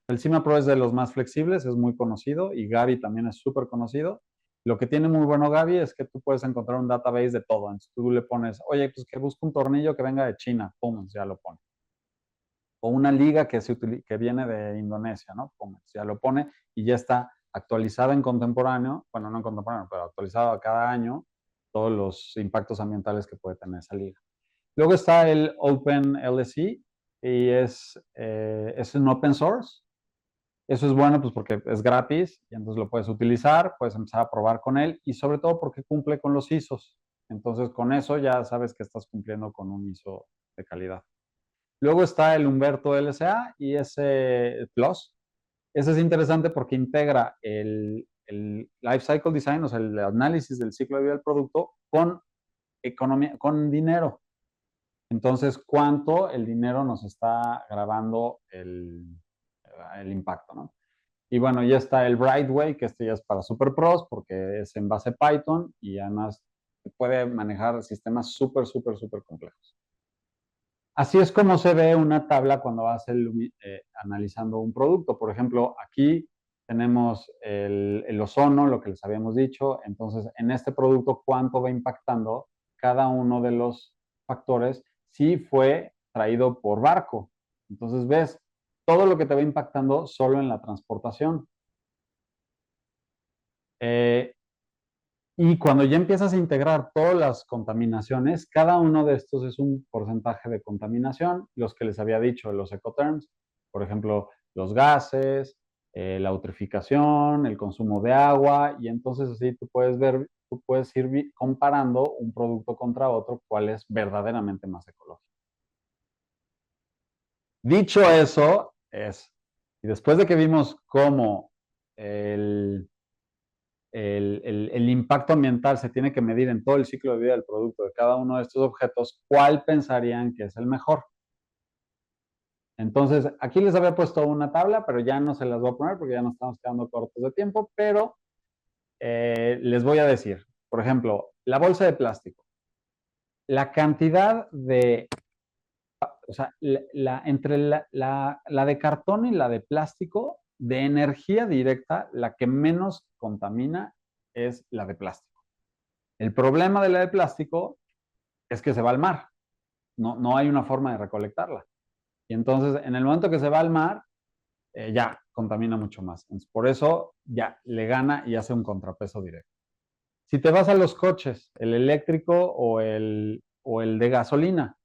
El CIMA Pro es de los más flexibles, es muy conocido y Gavi también es súper conocido. Lo que tiene muy bueno Gavi es que tú puedes encontrar un database de todo. Entonces tú le pones, oye, pues que busco un tornillo que venga de China, pum, ya lo pone. O una liga que viene de Indonesia, ¿no? Pum, ya lo pone y ya está actualizado en contemporáneo, bueno, no en contemporáneo, pero actualizado cada año, todos los impactos ambientales que puede tener esa liga. Luego está el OpenLSE y es un open source. Eso es bueno pues porque es gratis y entonces lo puedes utilizar, puedes empezar a probar con él y sobre todo porque cumple con los ISOs. Entonces con eso ya sabes que estás cumpliendo con un ISO de calidad. Luego está el Humberto LSA y ese Plus. Ese es interesante porque integra el Life Cycle Design, o sea, el análisis del ciclo de vida del producto con economía, con dinero. Entonces, ¿cuánto el dinero nos está grabando el impacto, ¿no? Y bueno, ya está el Brightway, que este ya es para Super Pros porque es en base Python y además puede manejar sistemas súper, súper, súper complejos. Así es como se ve una tabla cuando vas analizando un producto. Por ejemplo, aquí tenemos el ozono, lo que les habíamos dicho. Entonces, en este producto, ¿cuánto va impactando cada uno de los factores si fue traído por barco? Entonces, ves todo lo que te va impactando solo en la transportación. Y cuando ya empiezas a integrar todas las contaminaciones, cada uno de estos es un porcentaje de contaminación, los que les había dicho, los ecoterms, por ejemplo, los gases, la eutrificación, el consumo de agua, y entonces así tú puedes ver, tú puedes ir comparando un producto contra otro, cuál es verdaderamente más ecológico. Dicho eso, y después de que vimos cómo el impacto ambiental se tiene que medir en todo el ciclo de vida del producto de cada uno de estos objetos, ¿cuál pensarían que es el mejor? Entonces, aquí les había puesto una tabla, pero ya no se las voy a poner porque ya nos estamos quedando cortos de tiempo, pero les voy a decir, por ejemplo, la bolsa de plástico. La cantidad de, o sea, entre la de cartón y la de plástico, de energía directa, la que menos contamina es la de plástico. El problema de la de plástico es que se va al mar. No hay una forma de recolectarla. Y entonces, en el momento que se va al mar, ya contamina mucho más. Entonces, por eso ya le gana y hace un contrapeso directo. Si te vas a los coches, el eléctrico o el de gasolina,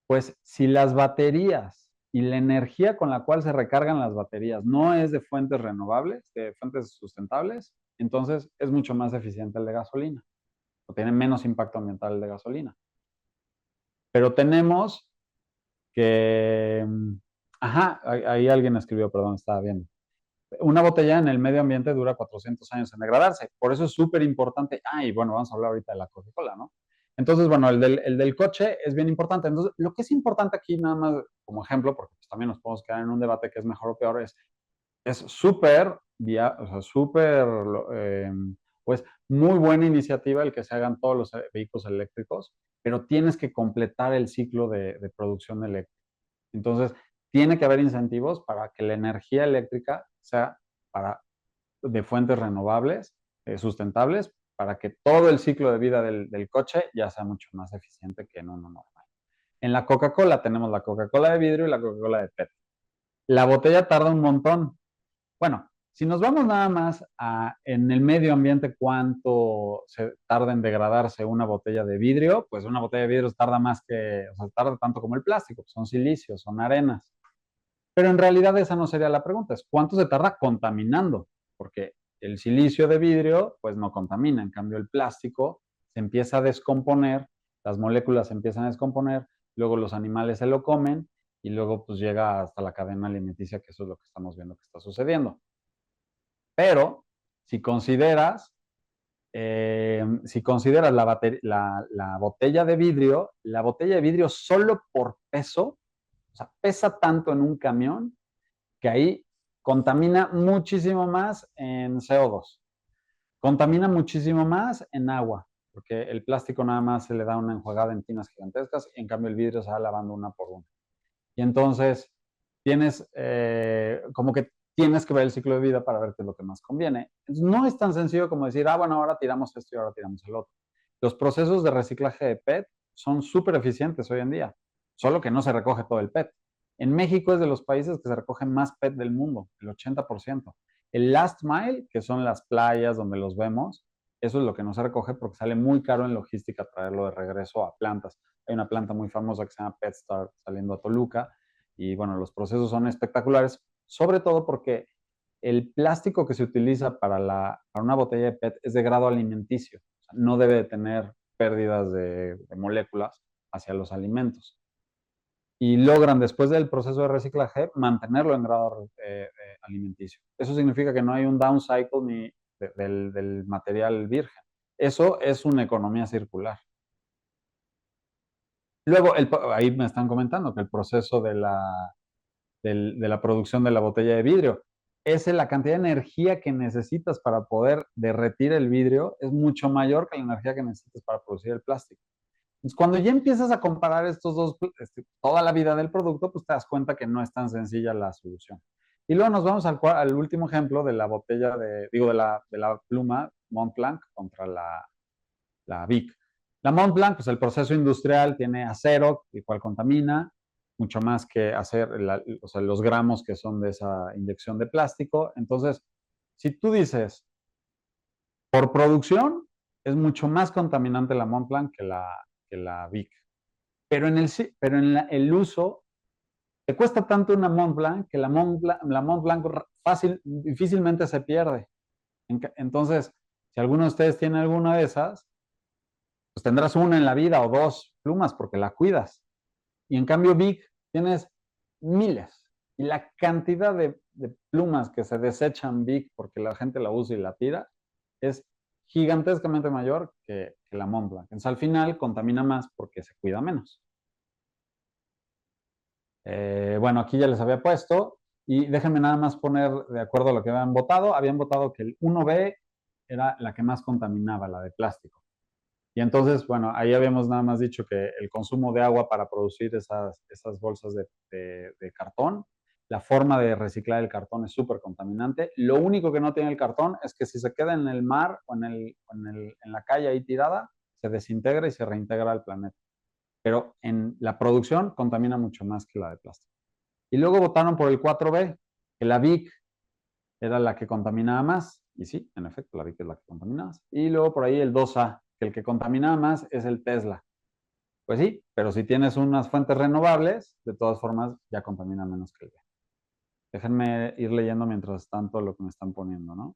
pues si las baterías y la energía con la cual se recargan las baterías no es de fuentes renovables, de fuentes sustentables, entonces es mucho más eficiente el de gasolina o tiene menos impacto ambiental el de gasolina. Pero tenemos que, ajá, ahí alguien escribió, perdón, estaba viendo. Una botella en el medio ambiente dura 400 años en degradarse. Por eso es súper importante. Y bueno, vamos a hablar ahorita de la Coca-Cola, ¿no? Entonces, bueno, el del coche es bien importante. Entonces, lo que es importante aquí, nada más como ejemplo, porque pues, también nos podemos quedar en un debate que es mejor o peor, es súper, o sea, súper, pues, muy buena iniciativa el que se hagan todos los vehículos eléctricos, pero tienes que completar el ciclo de producción eléctrica. Entonces, tiene que haber incentivos para que la energía eléctrica sea de fuentes renovables, sustentables, para que todo el ciclo de vida del coche ya sea mucho más eficiente que en uno normal. En la Coca-Cola tenemos la Coca-Cola de vidrio y la Coca-Cola de PET. La botella tarda un montón. Bueno, si nos vamos nada más en el medio ambiente cuánto se tarda en degradarse una botella de vidrio, pues una botella de vidrio tarda más o sea, tarda tanto como el plástico, son silicios, son arenas. Pero en realidad esa no sería la pregunta, es cuánto se tarda contaminando, porque el silicio de vidrio pues no contamina, en cambio el plástico se empieza a descomponer, las moléculas se empiezan a descomponer, luego los animales se lo comen y luego pues llega hasta la cadena alimenticia, que eso es lo que estamos viendo que está sucediendo. Pero si consideras la botella de vidrio solo por peso, o sea, pesa tanto en un camión que ahí contamina muchísimo más en CO2, contamina muchísimo más en agua, porque el plástico nada más se le da una enjuagada en tinas gigantescas, y en cambio el vidrio se va lavando una por una. Y entonces como que tienes que ver el ciclo de vida para ver qué es lo que más conviene. Entonces, no es tan sencillo como decir, bueno, ahora tiramos esto y ahora tiramos el otro. Los procesos de reciclaje de PET son súper eficientes hoy en día, solo que no se recoge todo el PET. En México es de los países que se recogen más PET del mundo, el 80%. El last mile, que son las playas donde los vemos, eso es lo que no se recoge porque sale muy caro en logística traerlo de regreso a plantas. Hay una planta muy famosa que se llama PetStar saliendo a Toluca, y bueno, los procesos son espectaculares, sobre todo porque el plástico que se utiliza para una botella de PET es de grado alimenticio. O sea, no debe de tener pérdidas de moléculas hacia los alimentos. Y logran, después del proceso de reciclaje, mantenerlo en grado alimenticio. Eso significa que no hay un downcycle ni del material virgen. Eso es una economía circular. Luego, ahí me están comentando que el proceso de la producción de la botella de vidrio. La cantidad de energía que necesitas para poder derretir el vidrio es mucho mayor que la energía que necesitas para producir el plástico. Entonces, cuando ya empiezas a comparar estos dos, toda la vida del producto, pues te das cuenta que no es tan sencilla la solución. Y luego nos vamos al último ejemplo de la botella de la pluma Montblanc contra la Vic. La Montblanc, pues el proceso industrial tiene acero, el cual contamina, mucho más que hacer o sea, los gramos que son de esa inyección de plástico. Entonces, si tú dices, por producción, es mucho más contaminante la Montblanc que la Vic. Pero en el uso, te cuesta tanto una Montblanc que la Montblanc difícilmente se pierde. Entonces, si alguno de ustedes tiene alguna de esas, pues tendrás una en la vida o dos plumas porque la cuidas. Y en cambio Vic tienes miles. Y la cantidad de plumas que se desechan Vic porque la gente la usa y la tira es gigantescamente mayor que la Montblanc. Entonces al final contamina más porque se cuida menos. Bueno, aquí ya les había puesto y déjenme nada más poner de acuerdo a lo que habían votado. Habían votado que el 1B era la que más contaminaba, la de plástico. Y entonces, bueno, ahí habíamos nada más dicho que el consumo de agua para producir esas bolsas de cartón, la forma de reciclar el cartón es súper contaminante. Lo único que no tiene el cartón es que si se queda en el mar o en la calle ahí tirada, se desintegra y se reintegra al planeta. Pero en la producción contamina mucho más que la de plástico. Y luego votaron por el 4B, que la VIC era la que contaminaba más. Y sí, en efecto, la VIC es la que contaminaba más. Y luego por ahí el 2A, que el que contaminaba más es el Tesla. Pues sí, pero si tienes unas fuentes renovables, de todas formas ya contamina menos que el B. Déjenme ir leyendo mientras tanto lo que me están poniendo, ¿no?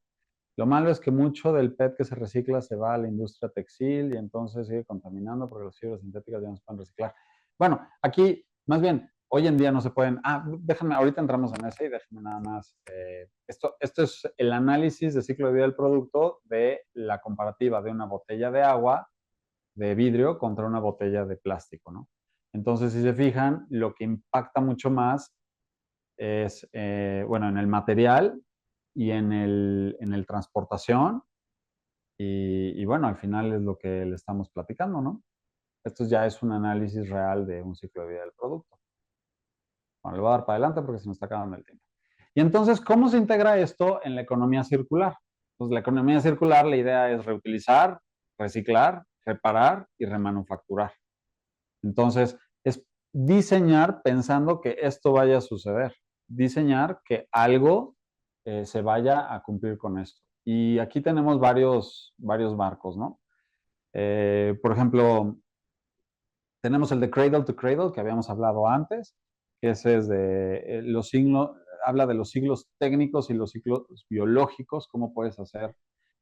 Lo malo es que mucho del PET que se recicla se va a la industria textil y entonces sigue contaminando porque las fibras sintéticas ya no se pueden reciclar. Bueno, aquí, más bien, hoy en día no se pueden. Déjenme, ahorita entramos en ese y déjenme nada más. Esto es el análisis de ciclo de vida del producto de la comparativa de una botella de agua de vidrio contra una botella de plástico, ¿no? Entonces, si se fijan, lo que impacta mucho más es, bueno, en el material y en el transportación. Y bueno, al final es lo que le estamos platicando, ¿no? Esto ya es un análisis real de un ciclo de vida del producto. Bueno, le voy a dar para adelante porque se nos está acabando el tiempo. Y entonces, ¿cómo se integra esto en la economía circular? Pues la economía circular, la idea es reutilizar, reciclar, reparar y remanufacturar. Entonces, es diseñar pensando que esto vaya a suceder. Diseñar que algo se vaya a cumplir con esto. Y aquí tenemos varios marcos, ¿no? Por ejemplo, tenemos el de Cradle to Cradle, que habíamos hablado antes, que ese es de los signos, habla de los ciclos técnicos y los ciclos biológicos, cómo puedes hacer.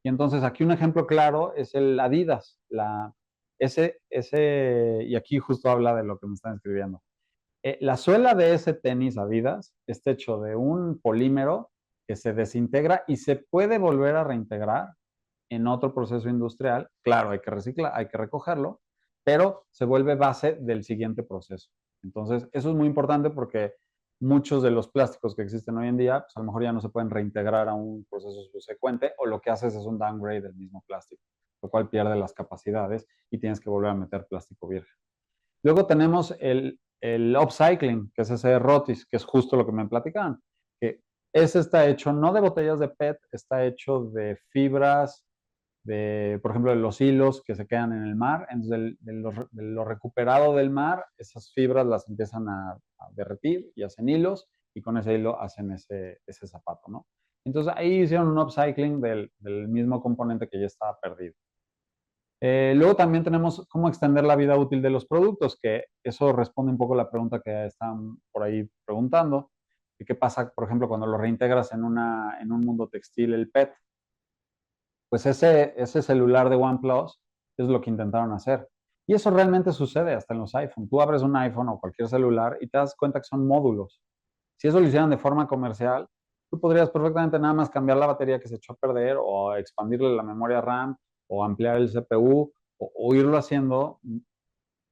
Y entonces aquí un ejemplo claro es el Adidas, y aquí justo habla de lo que me están escribiendo. La suela de ese tenis Adidas está hecho de un polímero que se desintegra y se puede volver a reintegrar en otro proceso industrial. Claro, hay que reciclar, hay que recogerlo, pero se vuelve base del siguiente proceso. Entonces, eso es muy importante porque muchos de los plásticos que existen hoy en día, pues a lo mejor ya no se pueden reintegrar a un proceso subsecuente o lo que haces es un downgrade del mismo plástico, lo cual pierde las capacidades y tienes que volver a meter plástico virgen. Luego tenemos el upcycling, que es ese rotis, que es justo lo que me platicaban, que ese está hecho no de botellas de PET, está hecho de fibras, por ejemplo, de los hilos que se quedan en el mar. Entonces, de lo recuperado del mar, esas fibras las empiezan a derretir y hacen hilos, y con ese hilo hacen ese zapato, ¿no? Entonces, ahí hicieron un upcycling del mismo componente que ya estaba perdido. Luego también tenemos cómo extender la vida útil de los productos, que eso responde un poco a la pregunta que están por ahí preguntando. ¿Qué pasa, por ejemplo, cuando lo reintegras en un mundo textil, el PET? Pues ese celular de OnePlus es lo que intentaron hacer. Y eso realmente sucede hasta en los iPhone. Tú abres un iPhone o cualquier celular y te das cuenta que son módulos. Si eso lo hicieran de forma comercial, tú podrías perfectamente nada más cambiar la batería que se echó a perder o expandirle la memoria RAM o ampliar el CPU o irlo haciendo,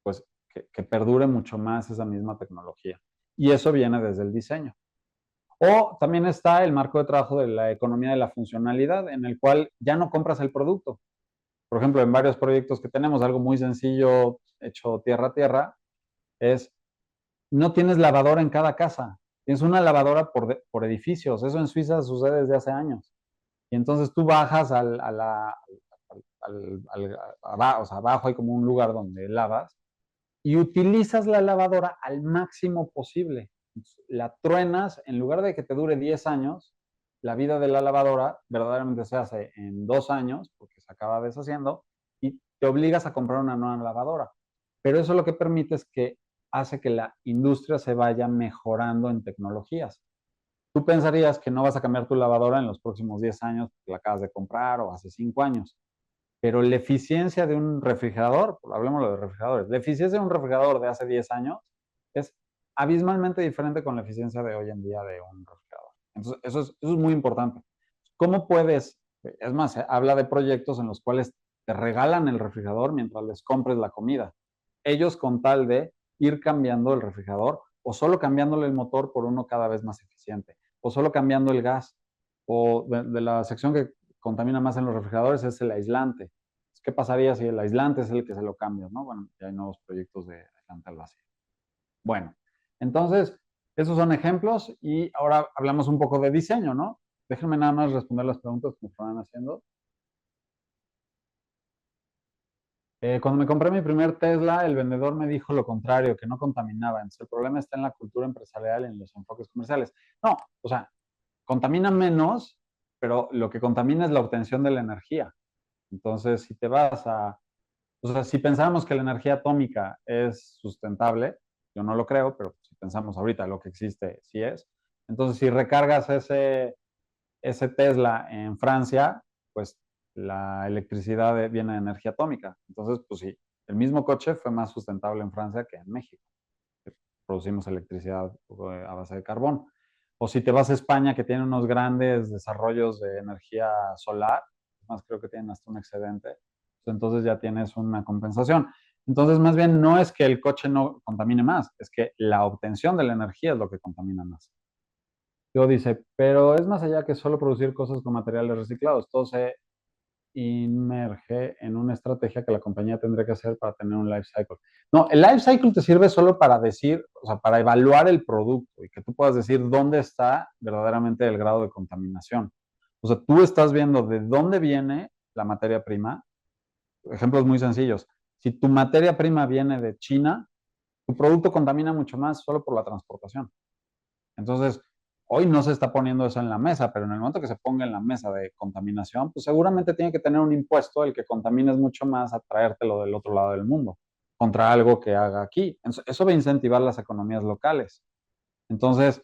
pues que perdure mucho más esa misma tecnología. Y eso viene desde el diseño. O también está el marco de trabajo de la economía de la funcionalidad, en el cual ya no compras el producto. Por ejemplo, en varios proyectos que tenemos, algo muy sencillo, hecho tierra a tierra, es no tienes lavadora en cada casa, tienes una lavadora por edificios. Eso en Suiza sucede desde hace años. Y entonces tú bajas o sea, abajo hay como un lugar donde lavas y utilizas la lavadora al máximo posible. La truenas, en lugar de que te dure 10 años, la vida de la lavadora verdaderamente se hace en 2 años, porque se acaba deshaciendo, y te obligas a comprar una nueva lavadora. Pero eso lo que permite es que hace que la industria se vaya mejorando en tecnologías. Tú pensarías que no vas a cambiar tu lavadora en los próximos 10 años porque la acabas de comprar o hace 5 años, pero la eficiencia de un refrigerador, hablemos de refrigeradores, la eficiencia de un refrigerador de hace 10 años es abismalmente diferente con la eficiencia de hoy en día de un refrigerador. Entonces, eso es muy importante. ¿Cómo puedes? Es más, habla de proyectos en los cuales te regalan el refrigerador mientras les compres la comida. Ellos con tal de ir cambiando el refrigerador o solo cambiándole el motor por uno cada vez más eficiente, o solo cambiando el gas, o de la sección que contamina más en los refrigeradores es el aislante. ¿Qué pasaría si el aislante es el que se lo cambia, ¿no? Bueno, ya hay nuevos proyectos de aislante al vacío. Bueno, entonces, esos son ejemplos y ahora hablamos un poco de diseño, ¿no? Déjenme nada más responder las preguntas que me estaban haciendo. Cuando me compré mi primer Tesla, el vendedor me dijo lo contrario, que no contaminaba. Entonces, el problema está en la cultura empresarial y en los enfoques comerciales. No, o sea, contamina menos, pero lo que contamina es la obtención de la energía. Entonces, si te vas a, o sea, si pensamos que la energía atómica es sustentable, yo no lo creo, pero si pensamos ahorita lo que existe, sí es. Entonces, si recargas ese Tesla en Francia, pues la electricidad viene de energía atómica. Entonces, pues sí, el mismo coche fue más sustentable en Francia que en México. Producimos electricidad a base de carbón. O si te vas a España, que tiene unos grandes desarrollos de energía solar, más creo que tienen hasta un excedente, pues entonces ya tienes una compensación. Entonces, más bien no es que el coche no contamine más, es que la obtención de la energía es lo que contamina más. Luego dice, pero es más allá que solo producir cosas con materiales reciclados. Todo se inmerge en una estrategia que la compañía tendría que hacer para tener un life cycle. No, el life cycle te sirve solo para decir, o sea, para evaluar el producto y que tú puedas decir dónde está verdaderamente el grado de contaminación. O sea, tú estás viendo de dónde viene la materia prima. Ejemplos muy sencillos. Si tu materia prima viene de China, tu producto contamina mucho más solo por la transportación. Entonces, hoy no se está poniendo eso en la mesa, pero en el momento que se ponga en la mesa de contaminación, pues seguramente tiene que tener un impuesto el que contamines mucho más a traértelo del otro lado del mundo contra algo que haga aquí. Eso va a incentivar las economías locales. Entonces,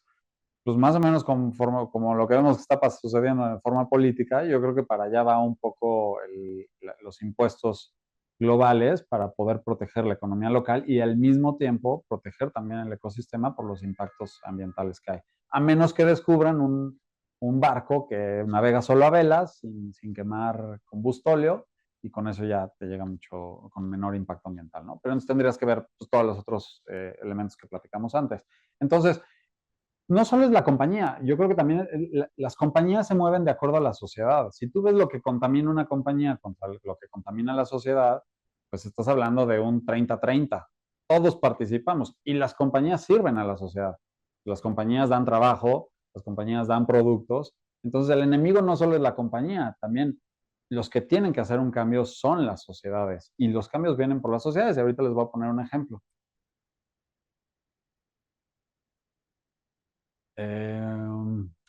pues más o menos como lo que vemos que está sucediendo de forma política, yo creo que para allá va un poco los impuestos globales para poder proteger la economía local y al mismo tiempo proteger también el ecosistema por los impactos ambientales que hay. A menos que descubran un barco que navega solo a velas, sin quemar combustóleo, y con eso ya te llega mucho, con menor impacto ambiental, ¿no? Pero entonces tendrías que ver pues, todos los otros elementos que platicamos antes. Entonces, no solo es la compañía, yo creo que también las compañías se mueven de acuerdo a la sociedad. Si tú ves lo que contamina una compañía contra lo que contamina la sociedad, pues estás hablando de un 30-30. Todos participamos y las compañías sirven a la sociedad. Las compañías dan trabajo, las compañías dan productos. Entonces el enemigo no solo es la compañía, también los que tienen que hacer un cambio son las sociedades y los cambios vienen por las sociedades. Y ahorita les voy a poner un ejemplo. Eh,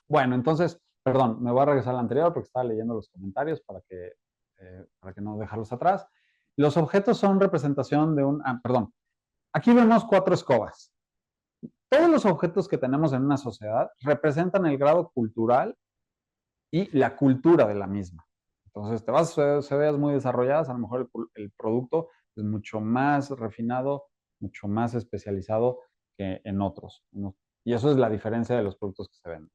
bueno, entonces, perdón, me voy a regresar al anterior porque estaba leyendo los comentarios para que no dejarlos atrás. Los objetos son representación de perdón, aquí vemos 4 escobas. Todos los objetos que tenemos en una sociedad representan el grado cultural y la cultura de la misma. Entonces, te vas a sociedades muy desarrolladas, a lo mejor el producto es mucho más refinado, mucho más especializado que en otros, ¿no? Y eso es la diferencia de los productos que se venden.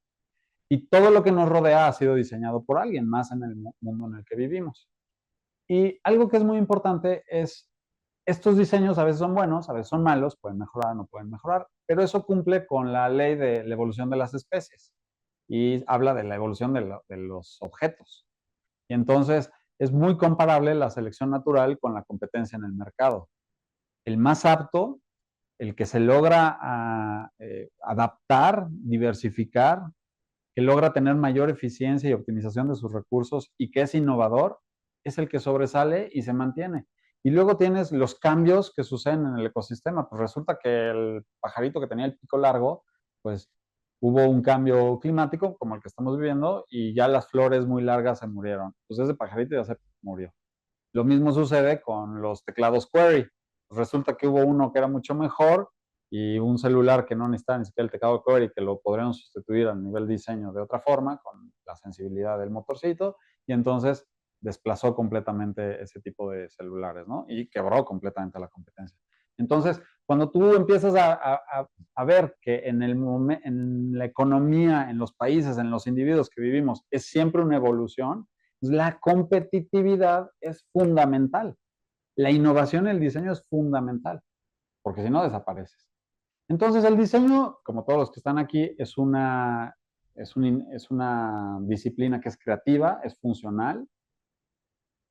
Y todo lo que nos rodea ha sido diseñado por alguien más en el mundo en el que vivimos. Y algo que es muy importante es, estos diseños a veces son buenos, a veces son malos, pueden mejorar, no pueden mejorar, pero eso cumple con la ley de la evolución de las especies y habla de la evolución de los objetos. Y entonces es muy comparable la selección natural con la competencia en el mercado. El más apto, el que se logra adaptar, diversificar, que logra tener mayor eficiencia y optimización de sus recursos y que es innovador, es el que sobresale y se mantiene. Y luego tienes los cambios que suceden en el ecosistema. Pues resulta que el pajarito que tenía el pico largo, pues hubo un cambio climático como el que estamos viviendo y ya las flores muy largas se murieron. Pues ese pajarito ya se murió. Lo mismo sucede con los teclados Query. Resulta que hubo uno que era mucho mejor y un celular que no necesitaba ni siquiera el teclado Query, que lo podrían sustituir a nivel diseño de otra forma, con la sensibilidad del motorcito, y entonces desplazó completamente ese tipo de celulares, ¿no? Y quebró completamente la competencia. Entonces, cuando tú empiezas a ver que en la economía, en los países, en los individuos que vivimos, es siempre una evolución, la competitividad es fundamental. La innovación y el diseño es fundamental, porque si no desapareces. Entonces el diseño, como todos los que están aquí, es una disciplina que es creativa, es funcional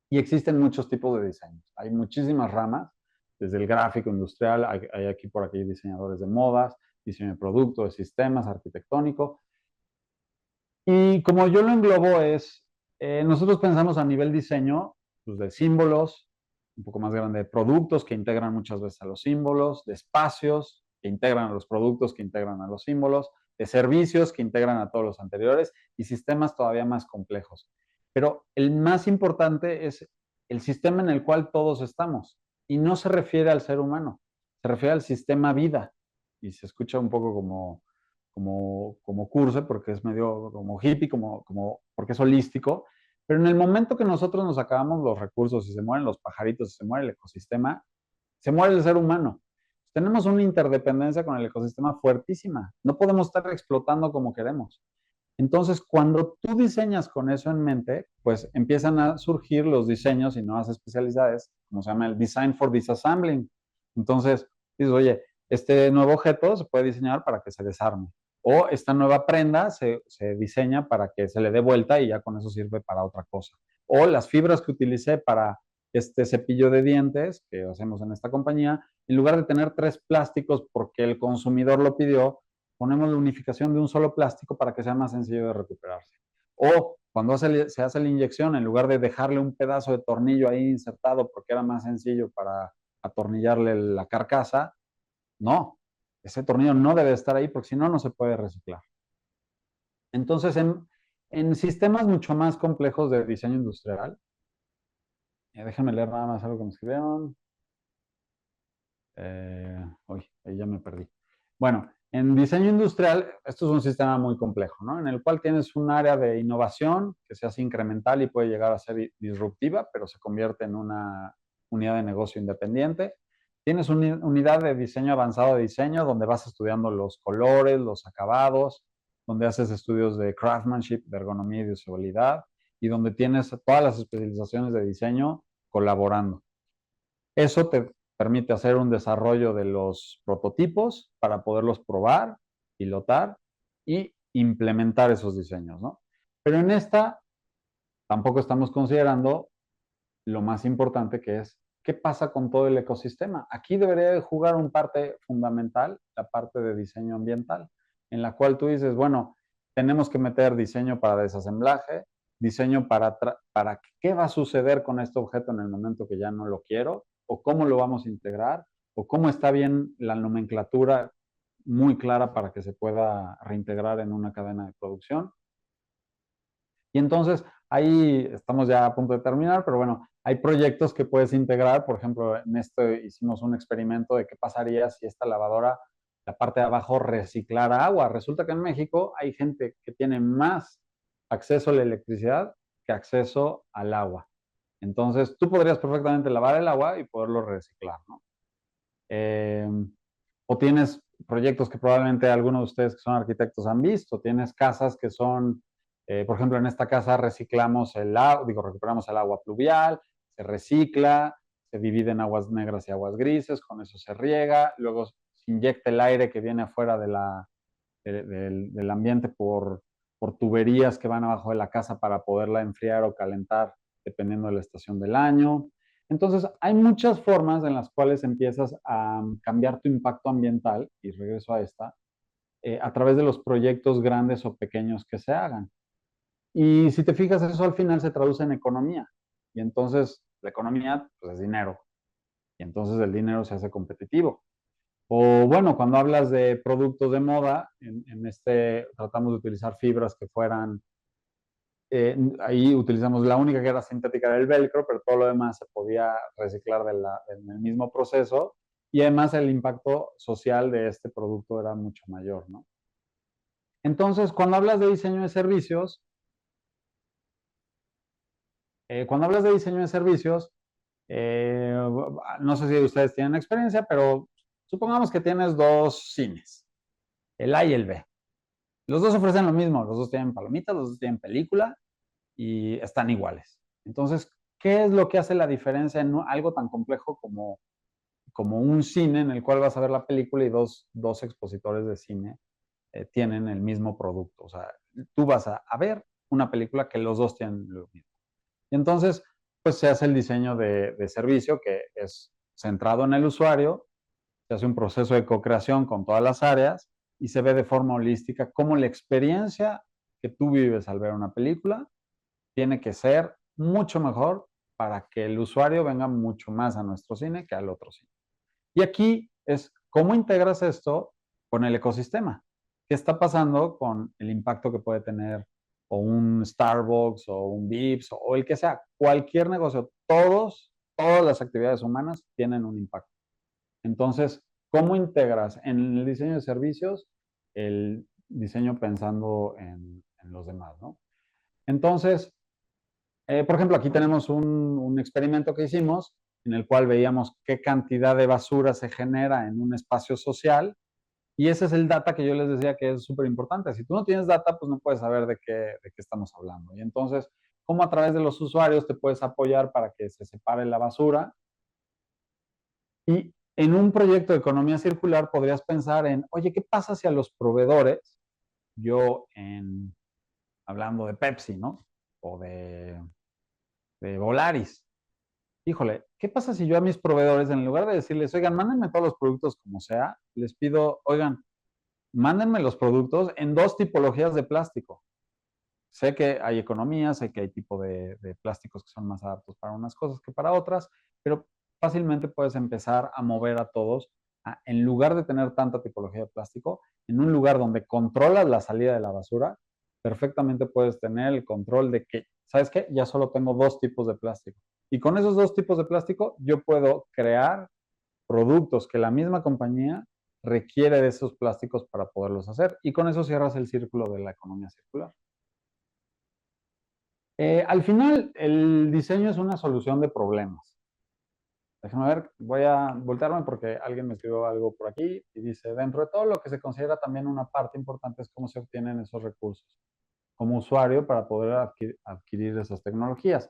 y existen muchos tipos de diseños. Hay muchísimas ramas, desde el gráfico industrial, hay aquí por aquí diseñadores de modas, diseño de productos, de sistemas, arquitectónico. Y como yo lo englobo nosotros pensamos a nivel diseño, pues de símbolos, un poco más grande de productos que integran muchas veces a los símbolos, de espacios que integran a los productos, que integran a los símbolos, de servicios que integran a todos los anteriores y sistemas todavía más complejos. Pero el más importante es el sistema en el cual todos estamos y no se refiere al ser humano, se refiere al sistema vida y se escucha un poco como curse porque es medio como hippie, porque es holístico, pero en el momento que nosotros nos acabamos los recursos y se mueren los pajaritos, y se muere el ecosistema, se muere el ser humano. Tenemos una interdependencia con el ecosistema fuertísima. No podemos estar explotando como queremos. Entonces, cuando tú diseñas con eso en mente, pues empiezan a surgir los diseños y nuevas especialidades, como se llama el Design for Disassembling. Entonces, dices, oye, este nuevo objeto se puede diseñar para que se desarme. O esta nueva prenda se diseña para que se le dé vuelta y ya con eso sirve para otra cosa. O las fibras que utilicé para este cepillo de dientes que hacemos en esta compañía, en lugar de tener 3 plásticos porque el consumidor lo pidió, ponemos la unificación de un solo plástico para que sea más sencillo de recuperarse. O cuando se hace la inyección, en lugar de dejarle un pedazo de tornillo ahí insertado porque era más sencillo para atornillarle la carcasa, no, ese tornillo no debe estar ahí porque si no, no se puede reciclar. Entonces, en sistemas mucho más complejos de diseño industrial, déjenme leer nada más algo que me escribieron. Ahí ya me perdí. Bueno, en diseño industrial, esto es un sistema muy complejo, ¿no? En el cual tienes un área de innovación que se hace incremental y puede llegar a ser disruptiva, pero se convierte en una unidad de negocio independiente. Tienes una unidad de diseño avanzado de diseño, donde vas estudiando los colores, los acabados, donde haces estudios de craftsmanship, de ergonomía y de usabilidad, y donde tienes todas las especializaciones de diseño colaborando. Eso te permite hacer un desarrollo de los prototipos para poderlos probar, pilotar y implementar esos diseños, ¿no? Pero en esta tampoco estamos considerando lo más importante que es qué pasa con todo el ecosistema. Aquí debería de jugar un parte fundamental, la parte de diseño ambiental, en la cual tú dices, bueno, tenemos que meter diseño para desasemblaje, diseño para qué va a suceder con este objeto en el momento que ya no lo quiero, o cómo lo vamos a integrar, o cómo está bien la nomenclatura muy clara para que se pueda reintegrar en una cadena de producción. Y entonces ahí estamos ya a punto de terminar, pero bueno, hay proyectos que puedes integrar. Por ejemplo, en esto hicimos un experimento de qué pasaría si esta lavadora, la parte de abajo, reciclara agua. Resulta que en México hay gente que tiene más acceso a la electricidad que acceso al agua. Entonces, tú podrías perfectamente lavar el agua y poderlo reciclar, ¿no? O tienes proyectos que probablemente algunos de ustedes que son arquitectos han visto. Tienes casas que son, por ejemplo, en esta casa reciclamos el agua, recuperamos el agua pluvial, se recicla, se divide en aguas negras y aguas grises, con eso se riega, luego se inyecta el aire que viene afuera del ambiente por tuberías que van abajo de la casa para poderla enfriar o calentar dependiendo de la estación del año. Entonces, hay muchas formas en las cuales empiezas a cambiar tu impacto ambiental, y regreso a esta, a través de los proyectos grandes o pequeños que se hagan. Y si te fijas, eso al final se traduce en economía. Y entonces, la economía, pues, es dinero. Y entonces el dinero se hace competitivo. O bueno, cuando hablas de productos de moda, tratamos de utilizar fibras que fueran ahí utilizamos la única que era sintética del velcro, pero todo lo demás se podía reciclar en el mismo proceso y además el impacto social de este producto era mucho mayor, ¿no? Entonces, cuando hablas de diseño de servicios, no sé si ustedes tienen experiencia, pero supongamos que tienes 2 cines, el A y el B. Los dos ofrecen lo mismo, los dos tienen palomitas, los dos tienen película y están iguales. Entonces, ¿qué es lo que hace la diferencia en algo tan complejo como un cine en el cual vas a ver la película y dos expositores de cine tienen el mismo producto? O sea, tú vas a ver una película que los dos tienen lo mismo. Y entonces, pues se hace el diseño de servicio que es centrado en el usuario, se hace un proceso de co-creación con todas las áreas y se ve de forma holística cómo la experiencia que tú vives al ver una película tiene que ser mucho mejor para que el usuario venga mucho más a nuestro cine que al otro cine. Y aquí es cómo integras esto con el ecosistema. ¿Qué está pasando con el impacto que puede tener o un Starbucks o un Vips o el que sea? Cualquier negocio, todas las actividades humanas tienen un impacto. Entonces, ¿cómo integras en el diseño de servicios el diseño pensando en los demás, ¿no? Entonces, por ejemplo, aquí tenemos un experimento que hicimos en el cual veíamos qué cantidad de basura se genera en un espacio social y ese es el data que yo les decía que es súper importante. Si tú no tienes data, pues no puedes saber de qué estamos hablando. Y entonces, ¿cómo a través de los usuarios te puedes apoyar para que se separe la basura? Y en un proyecto de economía circular podrías pensar en, oye, ¿qué pasa si a los proveedores, hablando de Pepsi, ¿no? O de Volaris, híjole, ¿qué pasa si yo a mis proveedores, en lugar de decirles, oigan, mándenme todos los productos como sea, les pido, oigan, mándenme los productos en dos tipologías de plástico? Sé que hay economías, sé que hay tipo de plásticos que son más aptos para unas cosas que para otras, pero fácilmente puedes empezar a mover a todos, en lugar de tener tanta tipología de plástico, en un lugar donde controlas la salida de la basura, perfectamente puedes tener el control de que, ¿sabes qué? Ya solo tengo dos tipos de plástico. Y con esos dos tipos de plástico, yo puedo crear productos que la misma compañía requiere de esos plásticos para poderlos hacer. Y con eso cierras el círculo de la economía circular. Al final, el diseño es una solución de problemas. Déjame ver, voy a voltearme porque alguien me escribió algo por aquí y dice, dentro de todo lo que se considera también una parte importante es cómo se obtienen esos recursos como usuario para poder adquirir esas tecnologías.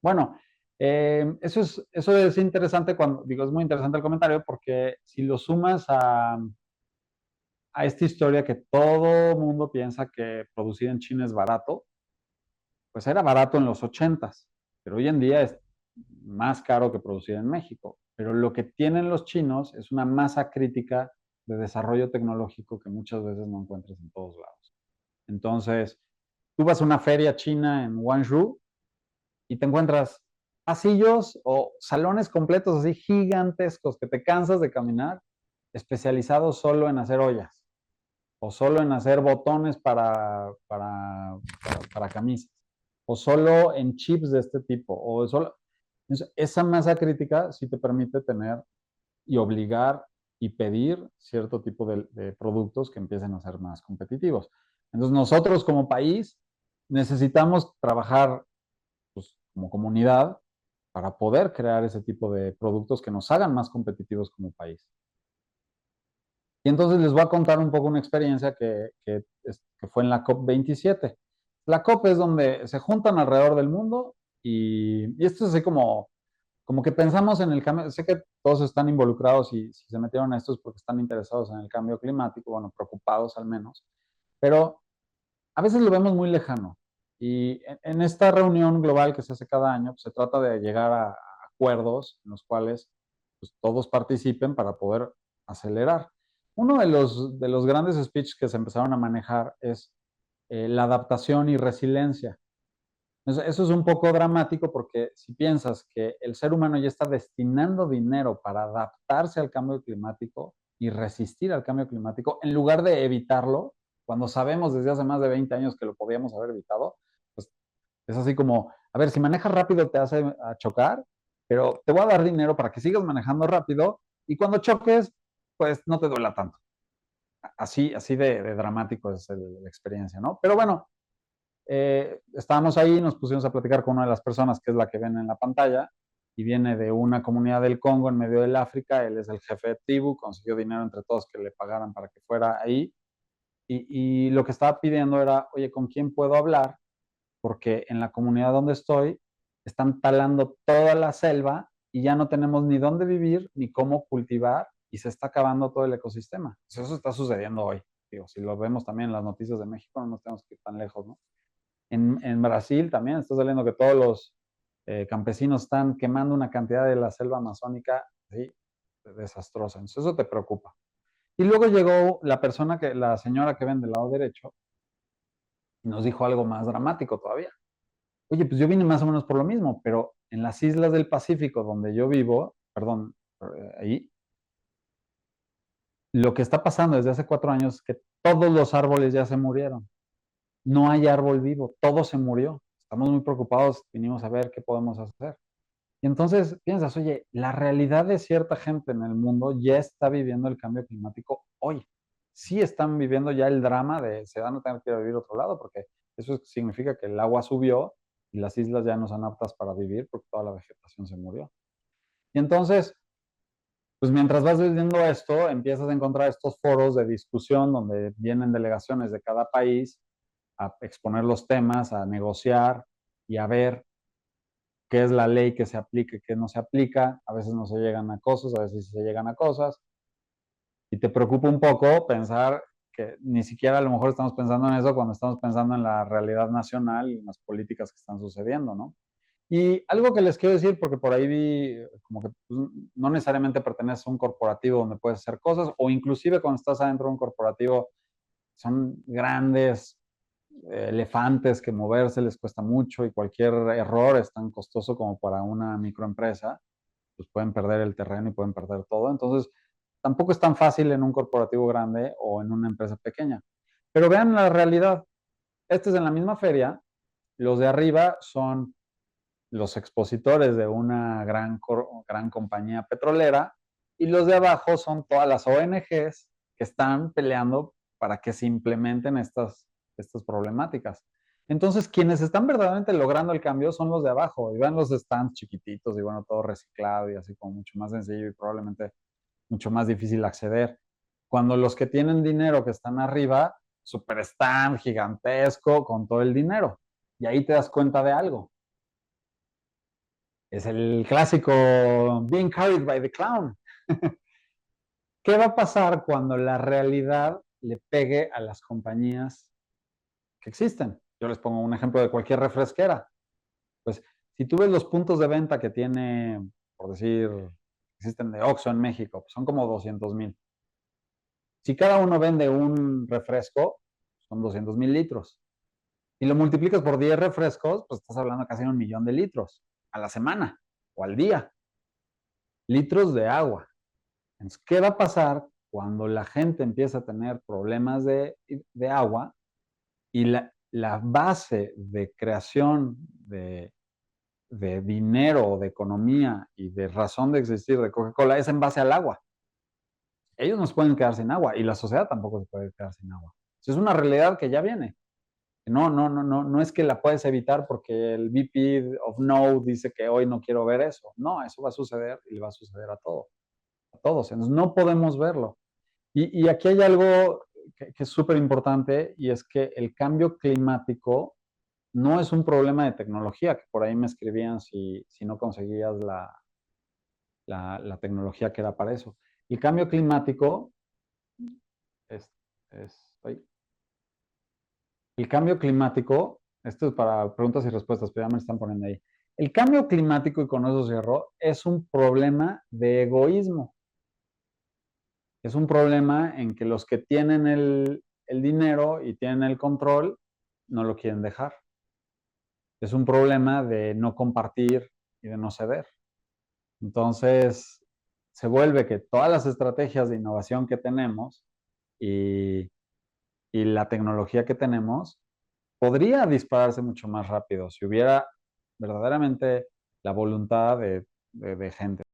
Bueno, eso es interesante cuando, digo, es muy interesante el comentario porque si lo sumas a esta historia que todo mundo piensa que producir en China es barato, pues era barato en los 80s, pero hoy en día es más caro que producir en México. Pero lo que tienen los chinos es una masa crítica de desarrollo tecnológico que muchas veces no encuentras en todos lados. Entonces, tú vas a una feria china en Guangzhou y te encuentras pasillos o salones completos así gigantescos que te cansas de caminar, especializados solo en hacer ollas o solo en hacer botones para camisas, o solo en chips de este tipo, o solo... Esa masa crítica sí te permite tener y obligar y pedir cierto tipo de productos que empiecen a ser más competitivos. Entonces nosotros como país necesitamos trabajar pues, como comunidad para poder crear ese tipo de productos que nos hagan más competitivos como país. Y entonces les voy a contar un poco una experiencia que fue en la COP27. La COP es donde se juntan alrededor del mundo y esto es así como que pensamos en el cambio. Sé que todos están involucrados y si se metieron a esto es porque están interesados en el cambio climático, bueno, preocupados al menos, pero a veces lo vemos muy lejano. Y en esta reunión global que se hace cada año, pues, se trata de llegar a acuerdos en los cuales pues, todos participen para poder acelerar. Uno de los grandes speeches que se empezaron a manejar es la adaptación y resiliencia. Eso es un poco dramático porque si piensas que el ser humano ya está destinando dinero para adaptarse al cambio climático y resistir al cambio climático, en lugar de evitarlo, cuando sabemos desde hace más de 20 años que lo podíamos haber evitado, pues es así como, a ver, si manejas rápido te hace a chocar, pero te voy a dar dinero para que sigas manejando rápido y cuando choques, pues no te duela tanto. Así de dramático es la experiencia, ¿no? Pero bueno, estábamos ahí, nos pusimos a platicar con una de las personas que es la que ven en la pantalla y viene de una comunidad del Congo en medio del África, él es el jefe de tribu, consiguió dinero entre todos que le pagaran para que fuera ahí y lo que estaba pidiendo era, oye, ¿con quién puedo hablar? Porque en la comunidad donde estoy están talando toda la selva y ya no tenemos ni dónde vivir ni cómo cultivar y se está acabando todo el ecosistema. Pues eso está sucediendo hoy. Digo, si lo vemos también en las noticias de México, no nos tenemos que ir tan lejos, ¿no? En Brasil también está saliendo que todos los campesinos están quemando una cantidad de la selva amazónica ¿sí? Desastrosa. Entonces eso te preocupa. Y luego llegó la señora que ven del lado derecho y nos dijo algo más dramático todavía. Oye, pues yo vine más o menos por lo mismo, pero en las islas del Pacífico donde yo vivo, perdón, ahí, lo que está pasando desde hace 4 años es que todos los árboles ya se murieron. No hay árbol vivo, todo se murió. Estamos muy preocupados, vinimos a ver qué podemos hacer. Y entonces piensas, oye, la realidad de cierta gente en el mundo ya está viviendo el cambio climático hoy. Sí están viviendo ya el drama de se van a tener que ir a vivir a otro lado, porque eso significa que el agua subió y las islas ya no son aptas para vivir porque toda la vegetación se murió. Y entonces, pues mientras vas viviendo esto, empiezas a encontrar estos foros de discusión donde vienen delegaciones de cada país a exponer los temas, a negociar y a ver qué es la ley que se aplica y qué no se aplica. A veces no se llegan a cosas, a veces sí se llegan a cosas. Y te preocupa un poco pensar que ni siquiera a lo mejor estamos pensando en eso cuando estamos pensando en la realidad nacional y en las políticas que están sucediendo, ¿no? Y algo que les quiero decir, porque por ahí vi como que pues, no necesariamente perteneces a un corporativo donde puedes hacer cosas, o inclusive cuando estás adentro de un corporativo, son grandes elefantes que moverse les cuesta mucho y cualquier error es tan costoso como para una microempresa, pues pueden perder el terreno y pueden perder todo. Entonces, tampoco es tan fácil en un corporativo grande o en una empresa pequeña. Pero vean la realidad. Este es en la misma feria. Los de arriba son los expositores de una gran compañía petrolera y los de abajo son todas las ONGs que están peleando para que se implementen estas problemáticas. Entonces, quienes están verdaderamente logrando el cambio son los de abajo y van los stands chiquititos y bueno, todo reciclado y así como mucho más sencillo y probablemente mucho más difícil acceder. Cuando los que tienen dinero que están arriba, super stand gigantesco con todo el dinero. Y ahí te das cuenta de algo. Es el clásico being carried by the clown. ¿Qué va a pasar cuando la realidad le pegue a las compañías que existen? Yo les pongo un ejemplo de cualquier refresquera. Pues si tú ves los puntos de venta que tiene, por decir, existen de Oxxo en México, pues son como 200,000. Si cada uno vende un refresco, son 200,000 litros. Y lo multiplicas por 10 refrescos, pues estás hablando casi de 1 millón de litros a la semana o al día. Litros de agua. Entonces, ¿qué va a pasar cuando la gente empieza a tener problemas de agua y la base de creación de dinero, de economía y de razón de existir de Coca-Cola es en base al agua? Ellos no se pueden quedar sin agua y la sociedad tampoco se puede quedar sin agua. Es una realidad que ya viene. No es que la puedes evitar porque el VP of No dice que hoy no quiero ver eso. No, eso va a suceder y le va a suceder a todos. Entonces no podemos verlo. Y aquí hay algo que es súper importante y es que el cambio climático no es un problema de tecnología, que por ahí me escribían si no conseguías la tecnología que era para eso. El cambio climático es, ay, el cambio climático, esto es para preguntas y respuestas, pero ya me están poniendo ahí. El cambio climático, y con eso cierro, es un problema de egoísmo. Es un problema en que los que tienen el dinero y tienen el control no lo quieren dejar. Es un problema de no compartir y de no ceder. Entonces, se vuelve que todas las estrategias de innovación que tenemos y, y la tecnología que tenemos podría dispararse mucho más rápido si hubiera verdaderamente la voluntad de gente.